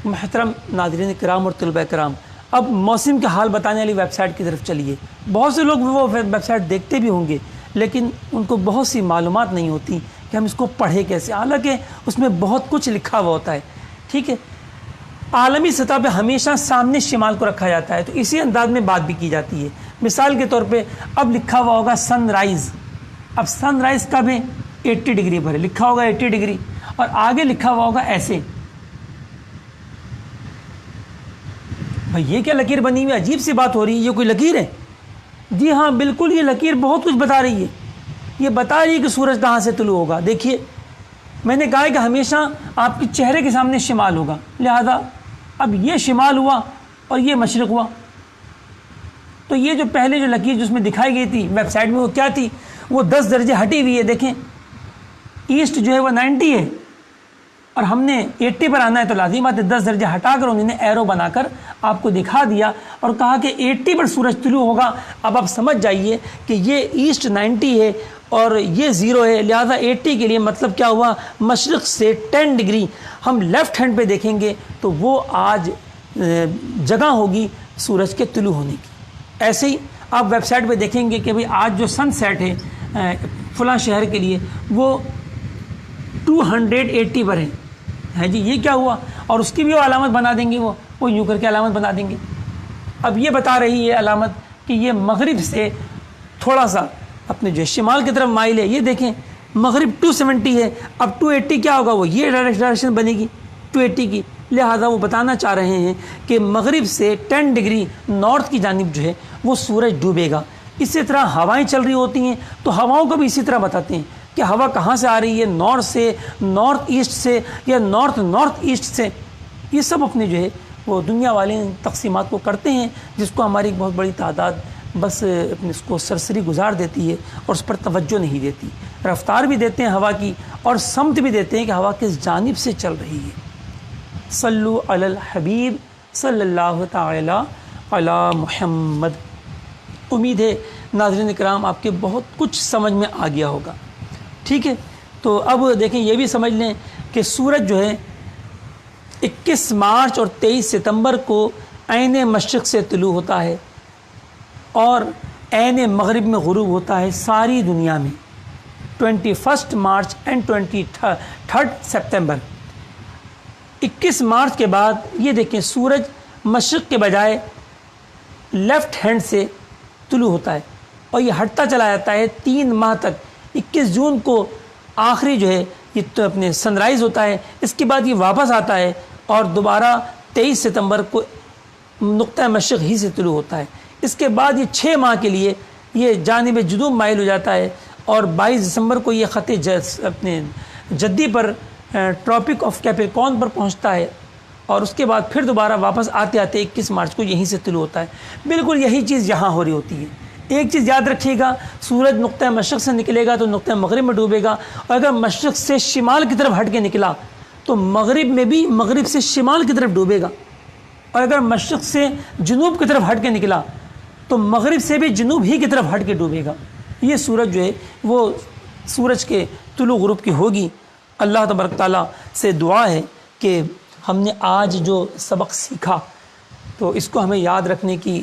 محترم ناظرین کرام اور طلبہ کرام، اب موسم کے حال بتانے والی ویب سائٹ کی طرف چلیے. بہت سے لوگ وہ ویب سائٹ دیکھتے بھی ہوں گے، لیکن ان کو بہت سی معلومات نہیں ہوتی کہ ہم اس کو پڑھیں کیسے، حالانکہ اس میں بہت کچھ لکھا ہوا ہوتا ہے. ٹھیک ہے. عالمی سطح پہ ہمیشہ سامنے شمال کو رکھا جاتا ہے، تو اسی انداز میں بات بھی کی جاتی ہے. مثال کے طور پہ اب لکھا ہوا ہوگا سن رائز. اب سن رائز کب ہے؟ 80 ڈگری پر لکھا ہوگا 80 ڈگری، اور آگے لکھا ہوا ہوگا ایسے. بھائی یہ کیا لکیر بنی ہوئی، عجیب سی بات ہو رہی ہے، یہ کوئی لکیر ہے؟ جی ہاں بالکل، یہ لکیر بہت کچھ بتا رہی ہے. یہ بتا رہی ہے کہ سورج کہاں سے طلوع ہوگا. دیکھیے میں نے کہا کہ ہمیشہ آپ کے چہرے کے سامنے شمال ہوگا، لہذا اب یہ شمال ہوا اور یہ مشرق ہوا. تو یہ جو پہلے جو لکیر جس میں دکھائی گئی تھی ویب سائٹ میں وہ کیا تھی؟ وہ 10 درجے ہٹی ہوئی ہے. دیکھیں ایسٹ جو ہے وہ 90 ہے اور ہم نے 80 پر آنا ہے، تو لازمی بات ہے 10 درجے ہٹا کر انہوں نے ایرو بنا کر آپ کو دکھا دیا اور کہا کہ 80 پر سورج طلوع ہوگا. اب آپ سمجھ جائیے کہ یہ ایسٹ 90 ہے اور یہ 0 ہے، لہذا 80 کے لیے مطلب کیا ہوا، مشرق سے 10 ڈگری ہم لیفٹ ہینڈ پہ دیکھیں گے تو وہ آج جگہ ہوگی سورج کے طلوع ہونے کی. ایسے ہی آپ ویب سائٹ پہ دیکھیں گے کہ بھئی آج جو سن سیٹ ہے فلاں شہر کے لیے وہ 280 پر ہے جی. یہ کیا ہوا، اور اس کی بھی وہ علامت بنا دیں گے، وہ یوں کر کے علامت بنا دیں گے. اب یہ بتا رہی ہے علامت کہ یہ مغرب سے تھوڑا سا اپنے جو شمال کی طرف مائل ہے. یہ دیکھیں مغرب 270 ہے، اب 280 کیا ہوگا، وہ یہ ڈائریکشن بنے گی 280 کی. لہٰذا وہ بتانا چاہ رہے ہیں کہ مغرب سے 10 ڈگری نارتھ کی جانب جو ہے وہ سورج ڈوبے گا. اسی طرح ہوائیں چل رہی ہوتی ہیں تو ہواؤں کو بھی اسی طرح بتاتے ہیں کہ ہوا کہاں سے آ رہی ہے، نارتھ سے، نارتھ ایسٹ سے، یا نارتھ ایسٹ سے. یہ سب اپنے جو ہے وہ دنیا والے تقسیمات کو کرتے ہیں، جس کو ہماری ایک بہت بڑی تعداد بس اپنے اس کو سرسری گزار دیتی ہے اور اس پر توجہ نہیں دیتی. رفتار بھی دیتے ہیں ہوا کی اور سمت بھی دیتے ہیں کہ ہوا کس جانب سے چل رہی ہے. صلو علی الحبیب صلی اللہ تعالی علی محمد. امید ہے ناظرین کرام آپ کے بہت کچھ سمجھ میں آ گیا ہوگا. ٹھیک ہے، تو اب دیکھیں یہ بھی سمجھ لیں کہ سورج جو ہے 21 مارچ اور 23 ستمبر کو عین مشرق سے طلوع ہوتا ہے اور عین مغرب میں غروب ہوتا ہے ساری دنیا میں 21 مارچ اینڈ 23 سپتمبر. 21 مارچ کے بعد یہ دیکھیں سورج مشرق کے بجائے لیفٹ ہینڈ سے طلوع ہوتا ہے اور یہ ہٹتا چلا جاتا ہے 3 ماہ تک. 21 جون کو آخری جو ہے یہ تو اپنے سن رائز ہوتا ہے، اس کے بعد یہ واپس آتا ہے اور دوبارہ 23 ستمبر کو نقطہ مشرق ہی سے طلوع ہوتا ہے. اس کے بعد یہ 6 ماہ کے لیے یہ جانب جنوب مائل ہو جاتا ہے اور 22 دسمبر کو یہ خط اپنے جدی پر ٹراپک آف کیپریکارن پر پہنچتا ہے اور اس کے بعد پھر دوبارہ واپس آتے آتے 21 مارچ کو یہیں سے طلوع ہوتا ہے. بالکل یہی چیز یہاں ہو رہی ہوتی ہے. ایک چیز یاد رکھیے گا، سورج نقطہ مشرق سے نکلے گا تو نقطہ مغرب میں ڈوبے گا، اور اگر مشرق سے شمال کی طرف ہٹ کے نکلا تو مغرب میں بھی مغرب سے شمال کی طرف ڈوبے گا، اور اگر مشرق سے جنوب کی طرف ہٹ کے نکلا تو مغرب سے بھی جنوب ہی کی طرف ہٹ کے ڈوبے گا. یہ سورج جو ہے وہ سورج کے طلوع غروب کی ہوگی. اللہ تبارک تعالیٰ سے دعا ہے کہ ہم نے آج جو سبق سیکھا تو اس کو ہمیں یاد رکھنے کی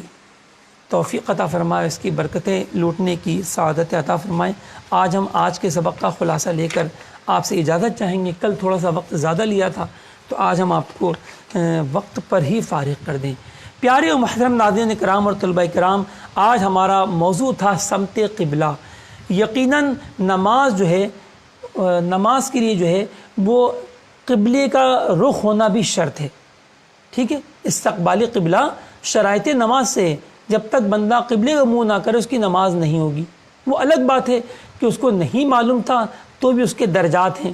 توفیق عطا فرمائے، اس کی برکتیں لوٹنے کی سعادت عطا فرمائے. آج ہم آج کے سبق کا خلاصہ لے کر آپ سے اجازت چاہیں گے. کل تھوڑا سا وقت زیادہ لیا تھا تو آج ہم آپ کو وقت پر ہی فارغ کر دیں. پیارے و محترم ناظرین کرام اور طلباء کرام، آج ہمارا موضوع تھا سمت قبلہ. یقیناً نماز جو ہے، نماز کے لیے جو ہے وہ قبلے کا رخ ہونا بھی شرط ہے. ٹھیک ہے، استقبال قبلہ شرائط نماز سے ہے. جب تک بندہ قبلے کا منہ نہ کرے اس کی نماز نہیں ہوگی. وہ الگ بات ہے کہ اس کو نہیں معلوم تھا تو بھی اس کے درجات ہیں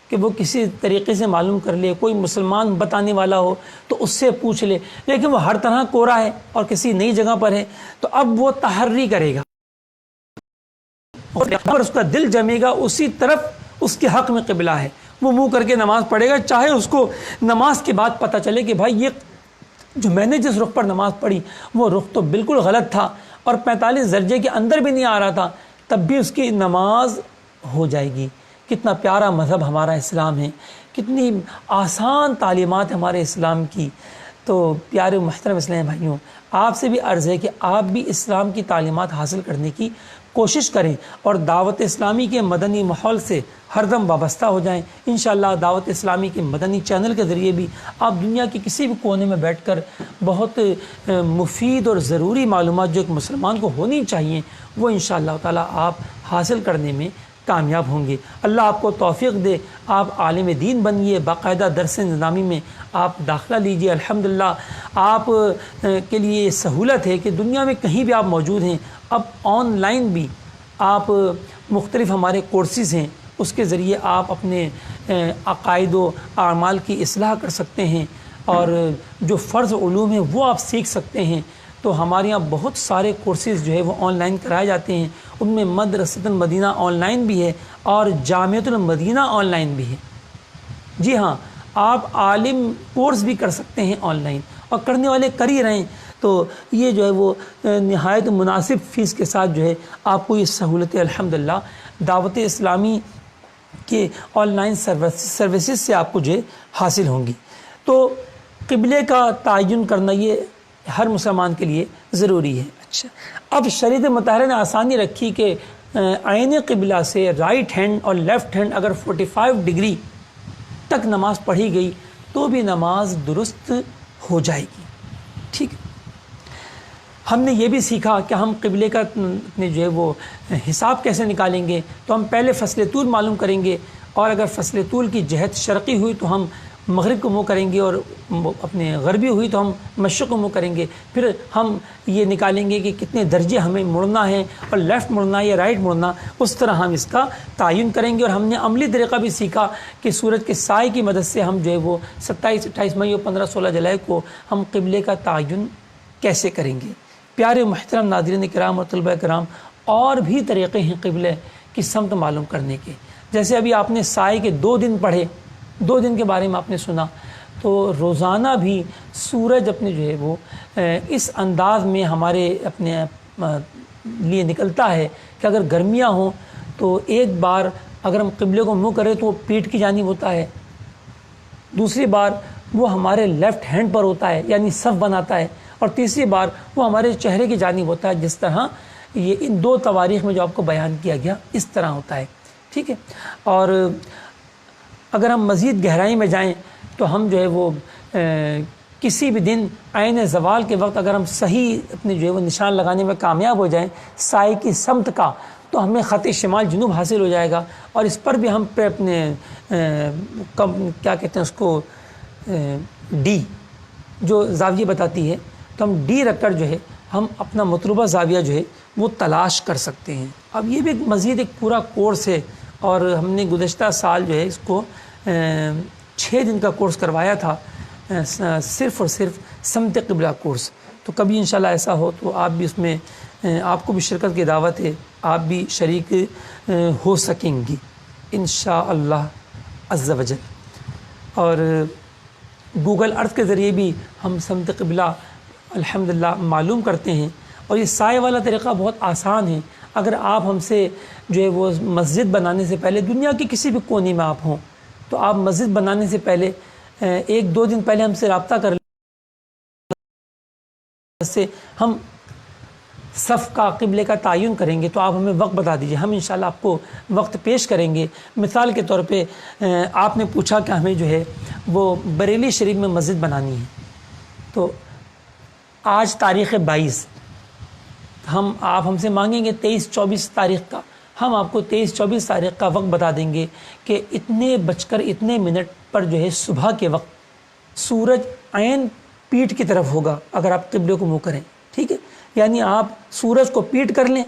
کہ وہ کسی طریقے سے معلوم کر لے، کوئی مسلمان بتانے والا ہو تو اس سے پوچھ لے، لیکن وہ ہر طرح کورا ہے اور کسی نئی جگہ پر ہے تو اب وہ تحری کرے گا اور اس کا دل جمے گا اسی طرف اس کے حق میں قبلہ ہے. وہ منہ کر کے نماز پڑھے گا، چاہے اس کو نماز کے بعد پتہ چلے کہ بھائی یہ جو میں نے جس رخ پر نماز پڑھی وہ رخ تو بالکل غلط تھا اور 45 درجے کے اندر بھی نہیں آ رہا تھا، تب بھی اس کی نماز ہو جائے گی. کتنا پیارا مذہب ہمارا اسلام ہے، کتنی آسان تعلیمات ہمارے اسلام کی. تو پیارے محترم اسلام بھائیوں، آپ سے بھی عرض ہے کہ آپ بھی اسلام کی تعلیمات حاصل کرنے کی کوشش کریں اور دعوت اسلامی کے مدنی ماحول سے ہر دم وابستہ ہو جائیں. انشاءاللہ دعوت اسلامی کے مدنی چینل کے ذریعے بھی آپ دنیا کے کسی بھی کونے میں بیٹھ کر بہت مفید اور ضروری معلومات جو ایک مسلمان کو ہونی چاہیے وہ انشاءاللہ تعالی آپ حاصل کرنے میں کامیاب ہوں گے. اللہ آپ کو توفیق دے، آپ عالم دین بنیے، باقاعدہ درس نظامی میں آپ داخلہ لیجئے. الحمدللہ آپ کے لیے یہ سہولت ہے کہ دنیا میں کہیں بھی آپ موجود ہیں. اب آن لائن بھی آپ مختلف ہمارے کورسز ہیں، اس کے ذریعے آپ اپنے عقائد و اعمال کی اصلاح کر سکتے ہیں اور جو فرض علوم ہیں وہ آپ سیکھ سکتے ہیں. تو ہمارے یہاں بہت سارے کورسز جو ہے وہ آن لائن کرائے جاتے ہیں. ان میں مدرسۃ المدینہ آن لائن بھی ہے اور جامعۃ المدینہ آن لائن بھی ہے. جی ہاں، آپ عالم کورس بھی کر سکتے ہیں آن لائن، اور کرنے والے کر ہی رہے ہیں۔ تو یہ جو ہے وہ نہایت مناسب فیس کے ساتھ جو ہے آپ کو یہ سہولتیں الحمدللہ دعوت اسلامی کے آن لائن سروسز سے آپ کو جو ہے حاصل ہوں گی۔ تو قبلے کا تعین کرنا یہ ہر مسلمان کے لیے ضروری ہے۔ اچھا، اب شریعت مطہرہ نے آسانی رکھی کہ عین قبلہ سے رائٹ ہینڈ اور لیفٹ ہینڈ اگر 45 ڈگری تک نماز پڑھی گئی تو بھی نماز درست ہو جائے گی۔ ٹھیک ہے، ہم نے یہ بھی سیکھا کہ ہم قبلے کا جو ہے وہ حساب کیسے نکالیں گے۔ تو ہم پہلے فصل طول معلوم کریں گے، اور اگر فصل طول کی جہت شرقی ہوئی تو ہم مغرب کو منہ کریں گے، اور اپنے غربی ہوئی تو ہم مشرق کو منہ کریں گے۔ پھر ہم یہ نکالیں گے کہ کتنے درجے ہمیں مڑنا ہے، اور لیفٹ مڑنا یا رائٹ مڑنا، اس طرح ہم اس کا تعین کریں گے۔ اور ہم نے عملی طریقہ بھی سیکھا کہ سورج کے سائے کی مدد سے ہم جو ہے وہ 27 28 مئی اور 15 16 جولائی کو ہم قبلے کا تعین کیسے کریں گے۔ پیارے محترم ناظرین کرام اور طلبہ کرام، اور بھی طریقے ہیں قبلے کی سمت معلوم کرنے کے۔ جیسے ابھی آپ نے سائے کے 2 دن پڑھے، 2 دن کے بارے میں آپ نے سنا، تو روزانہ بھی سورج اپنے جو ہے وہ اس انداز میں ہمارے اپنے لیے نکلتا ہے کہ اگر گرمیاں ہوں تو ایک بار اگر ہم قبلے کو منہ کریں تو وہ پیٹھ کی جانب ہوتا ہے، دوسری بار وہ ہمارے لیفٹ ہینڈ پر ہوتا ہے یعنی صف بناتا ہے، اور تیسری بار وہ ہمارے چہرے کی جانب ہوتا ہے، جس طرح یہ ان 2 تواریخ میں جو آپ کو بیان کیا گیا اس طرح ہوتا ہے۔ ٹھیک ہے، اور اگر ہم مزید گہرائی میں جائیں تو ہم جو ہے وہ کسی بھی دن عین زوال کے وقت اگر ہم صحیح اپنے جو ہے وہ نشان لگانے میں کامیاب ہو جائیں سائے کی سمت کا، تو ہمیں خط شمال جنوب حاصل ہو جائے گا، اور اس پر بھی ہم پہ اپنے کیا کہتے ہیں اس کو ڈی جو زاویہ بتاتی ہے، تو ہم ڈی رکھ کر جو ہے ہم اپنا مطلوبہ زاویہ جو ہے وہ تلاش کر سکتے ہیں۔ اب یہ بھی مزید ایک پورا کورس ہے، اور ہم نے گزشتہ سال جو ہے اس کو 6 دن کا کورس کروایا تھا، صرف اور صرف سمت قبلہ کورس۔ تو کبھی انشاءاللہ ایسا ہو تو آپ بھی اس میں آپ کو بھی شرکت کی دعوت ہے، آپ بھی شریک ہو سکیں گی انشاءاللہ عز و جل۔ اور گوگل ارتھ کے ذریعے بھی ہم سمت قبلہ الحمدللہ معلوم کرتے ہیں، اور یہ سائے والا طریقہ بہت آسان ہے۔ اگر آپ ہم سے جو ہے وہ مسجد بنانے سے پہلے دنیا کے کسی بھی کونے میں آپ ہوں، تو آپ مسجد بنانے سے پہلے 1-2 دن پہلے ہم سے رابطہ کر لیں، سے ہم صف کا قبلے کا تعین کریں گے، تو آپ ہمیں وقت بتا دیجئے، ہم انشاءاللہ آپ کو وقت پیش کریں گے۔ مثال کے طور پہ آپ نے پوچھا کہ ہمیں جو ہے وہ بریلی شریف میں مسجد بنانی ہے، تو آج تاریخ 22، آپ ہم سے مانگیں گے 23-24 تاریخ کا، ہم آپ کو 23-24 تاریخ کا وقت بتا دیں گے کہ اتنے بج کر اتنے منٹ پر جو ہے صبح کے وقت سورج عین پیٹھ کی طرف ہوگا اگر آپ قبلے کو منہ کریں۔ ٹھیک ہے، یعنی آپ سورج کو پیٹھ کر لیں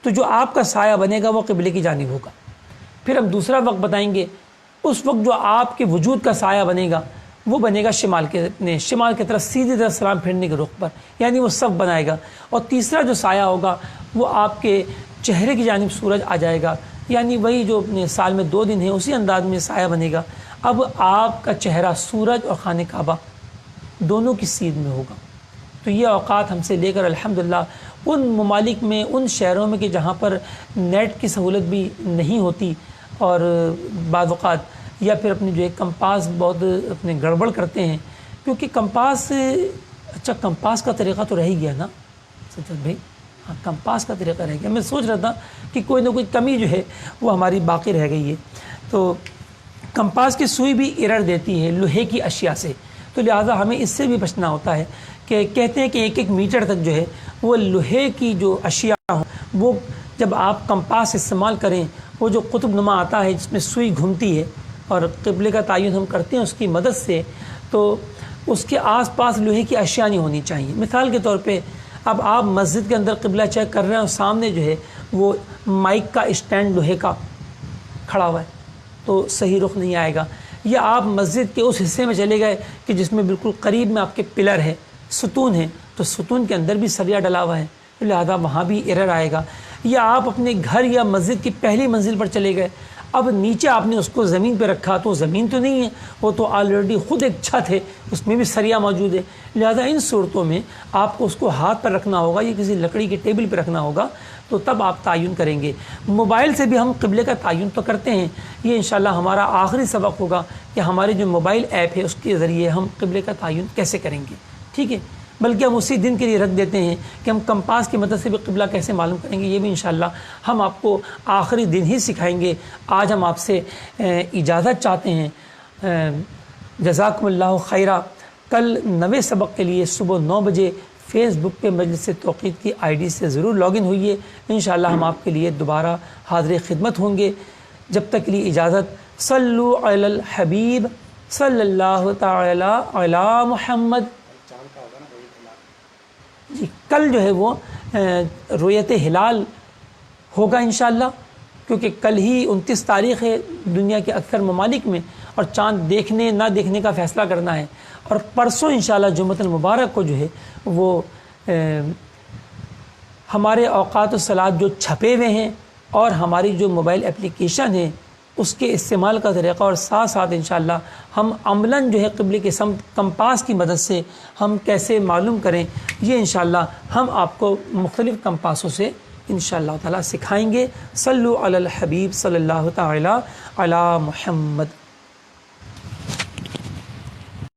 تو جو آپ کا سایہ بنے گا وہ قبلے کی جانب ہوگا۔ پھر ہم دوسرا وقت بتائیں گے، اس وقت جو آپ کے وجود کا سایہ بنے گا وہ بنے گا شمال کی طرف سیدھی طرف سلام پھیرنے کے رخ پر، یعنی وہ صف بنائے گا۔ اور تیسرا جو سایہ ہوگا وہ آپ کے چہرے کی جانب سورج آ جائے گا، یعنی وہی جو سال میں 2 دن ہیں اسی انداز میں سایہ بنے گا۔ اب آپ کا چہرہ سورج اور خانہ کعبہ دونوں کی سید میں ہوگا۔ تو یہ اوقات ہم سے لے کر الحمدللہ ان ممالک میں، ان شہروں میں کہ جہاں پر نیٹ کی سہولت بھی نہیں ہوتی، اور بعض اوقات یا پھر اپنی جو ہے کمپاس بہت اپنے گڑبڑ کرتے ہیں، کیونکہ کمپاس کمپاس کا طریقہ تو رہ ہی گیا نا سجاد بھائی، ہاں کمپاس کا طریقہ رہ گیا۔ میں سوچ رہا تھا کہ کوئی نہ کوئی کمی جو ہے وہ ہماری باقی رہ گئی ہے۔ تو کمپاس کی سوئی بھی ایرر دیتی ہے لوہے کی اشیاء سے، تو لہٰذا ہمیں اس سے بھی بچنا ہوتا ہے کہ کہتے ہیں کہ 1-1 میٹر تک جو ہے وہ لوہے کی جو اشیاء ہوں وہ جب آپ کمپاس استعمال کریں، وہ جو قطب نما آتا ہے جس میں سوئی گھومتی ہے اور قبلے کا تعین ہم کرتے ہیں اس کی مدد سے، تو اس کے آس پاس لوہے کی اشیاء نہیں ہونی چاہیے۔ مثال کے طور پہ اب آپ مسجد کے اندر قبلہ چیک کر رہے ہیں اور سامنے جو ہے وہ مائک کا اسٹینڈ لوہے کا کھڑا ہوا ہے تو صحیح رخ نہیں آئے گا، یا آپ مسجد کے اس حصے میں چلے گئے کہ جس میں بالکل قریب میں آپ کے پلر ہے، ستون ہے، تو ستون کے اندر بھی سریا ڈلا ہوا ہے، لہذا وہاں بھی ایرر آئے گا۔ یا آپ اپنے گھر یا مسجد کی پہلی منزل پر چلے گئے، اب نیچے آپ نے اس کو زمین پہ رکھا تو زمین تو نہیں ہے، وہ تو آلریڈی خود ایک چھت ہے، اس میں بھی سریا موجود ہے، لہذا ان صورتوں میں آپ کو اس کو ہاتھ پر رکھنا ہوگا یا کسی لکڑی کے ٹیبل پہ رکھنا ہوگا، تو تب آپ تعین کریں گے۔ موبائل سے بھی ہم قبلے کا تعین تو کرتے ہیں، یہ انشاءاللہ ہمارا آخری سبق ہوگا کہ ہماری جو موبائل ایپ ہے اس کے ذریعے ہم قبلے کا تعین کیسے کریں گے، ٹھیک ہے۔ بلکہ ہم اسی دن کے لیے رکھ دیتے ہیں کہ ہم کمپاس کی مدد سے بھی قبلہ کیسے معلوم کریں گے، یہ بھی انشاءاللہ ہم آپ کو آخری دن ہی سکھائیں گے۔ آج ہم آپ سے اجازت چاہتے ہیں، جزاکم اللہ خیرہ۔ کل نوے سبق کے لیے صبح 9 بجے فیس بک پہ مجلس توقید کی ID سے ضرور لاگ ان ہوئیے، انشاءاللہ ہم آپ کے لیے دوبارہ حاضر خدمت ہوں گے۔ جب تک کے لیے اجازت، صلو علی الحبیب صلی اللہ تعالی علی محمد۔ جی کل جو ہے وہ رؤیت ہلال ہوگا انشاءاللہ، کیونکہ کل ہی 29 تاریخ ہے دنیا کے اکثر ممالک میں، اور چاند دیکھنے نہ دیکھنے کا فیصلہ کرنا ہے، اور پرسوں انشاءاللہ جمعۃ المبارک کو جو ہے وہ ہمارے اوقات الصلاۃ جو چھپے ہوئے ہیں اور ہماری جو موبائل اپلیکیشن ہے اس کے استعمال کا طریقہ، اور ساتھ ساتھ انشاءاللہ ہم عملاً جو ہے قبلے کے سمت کمپاس کی مدد سے ہم کیسے معلوم کریں، یہ انشاءاللہ ہم آپ کو مختلف کمپاسوں سے انشاءاللہ تعالی سکھائیں گے۔ صلو علی الحبیب صلی اللہ تعالی علی محمد۔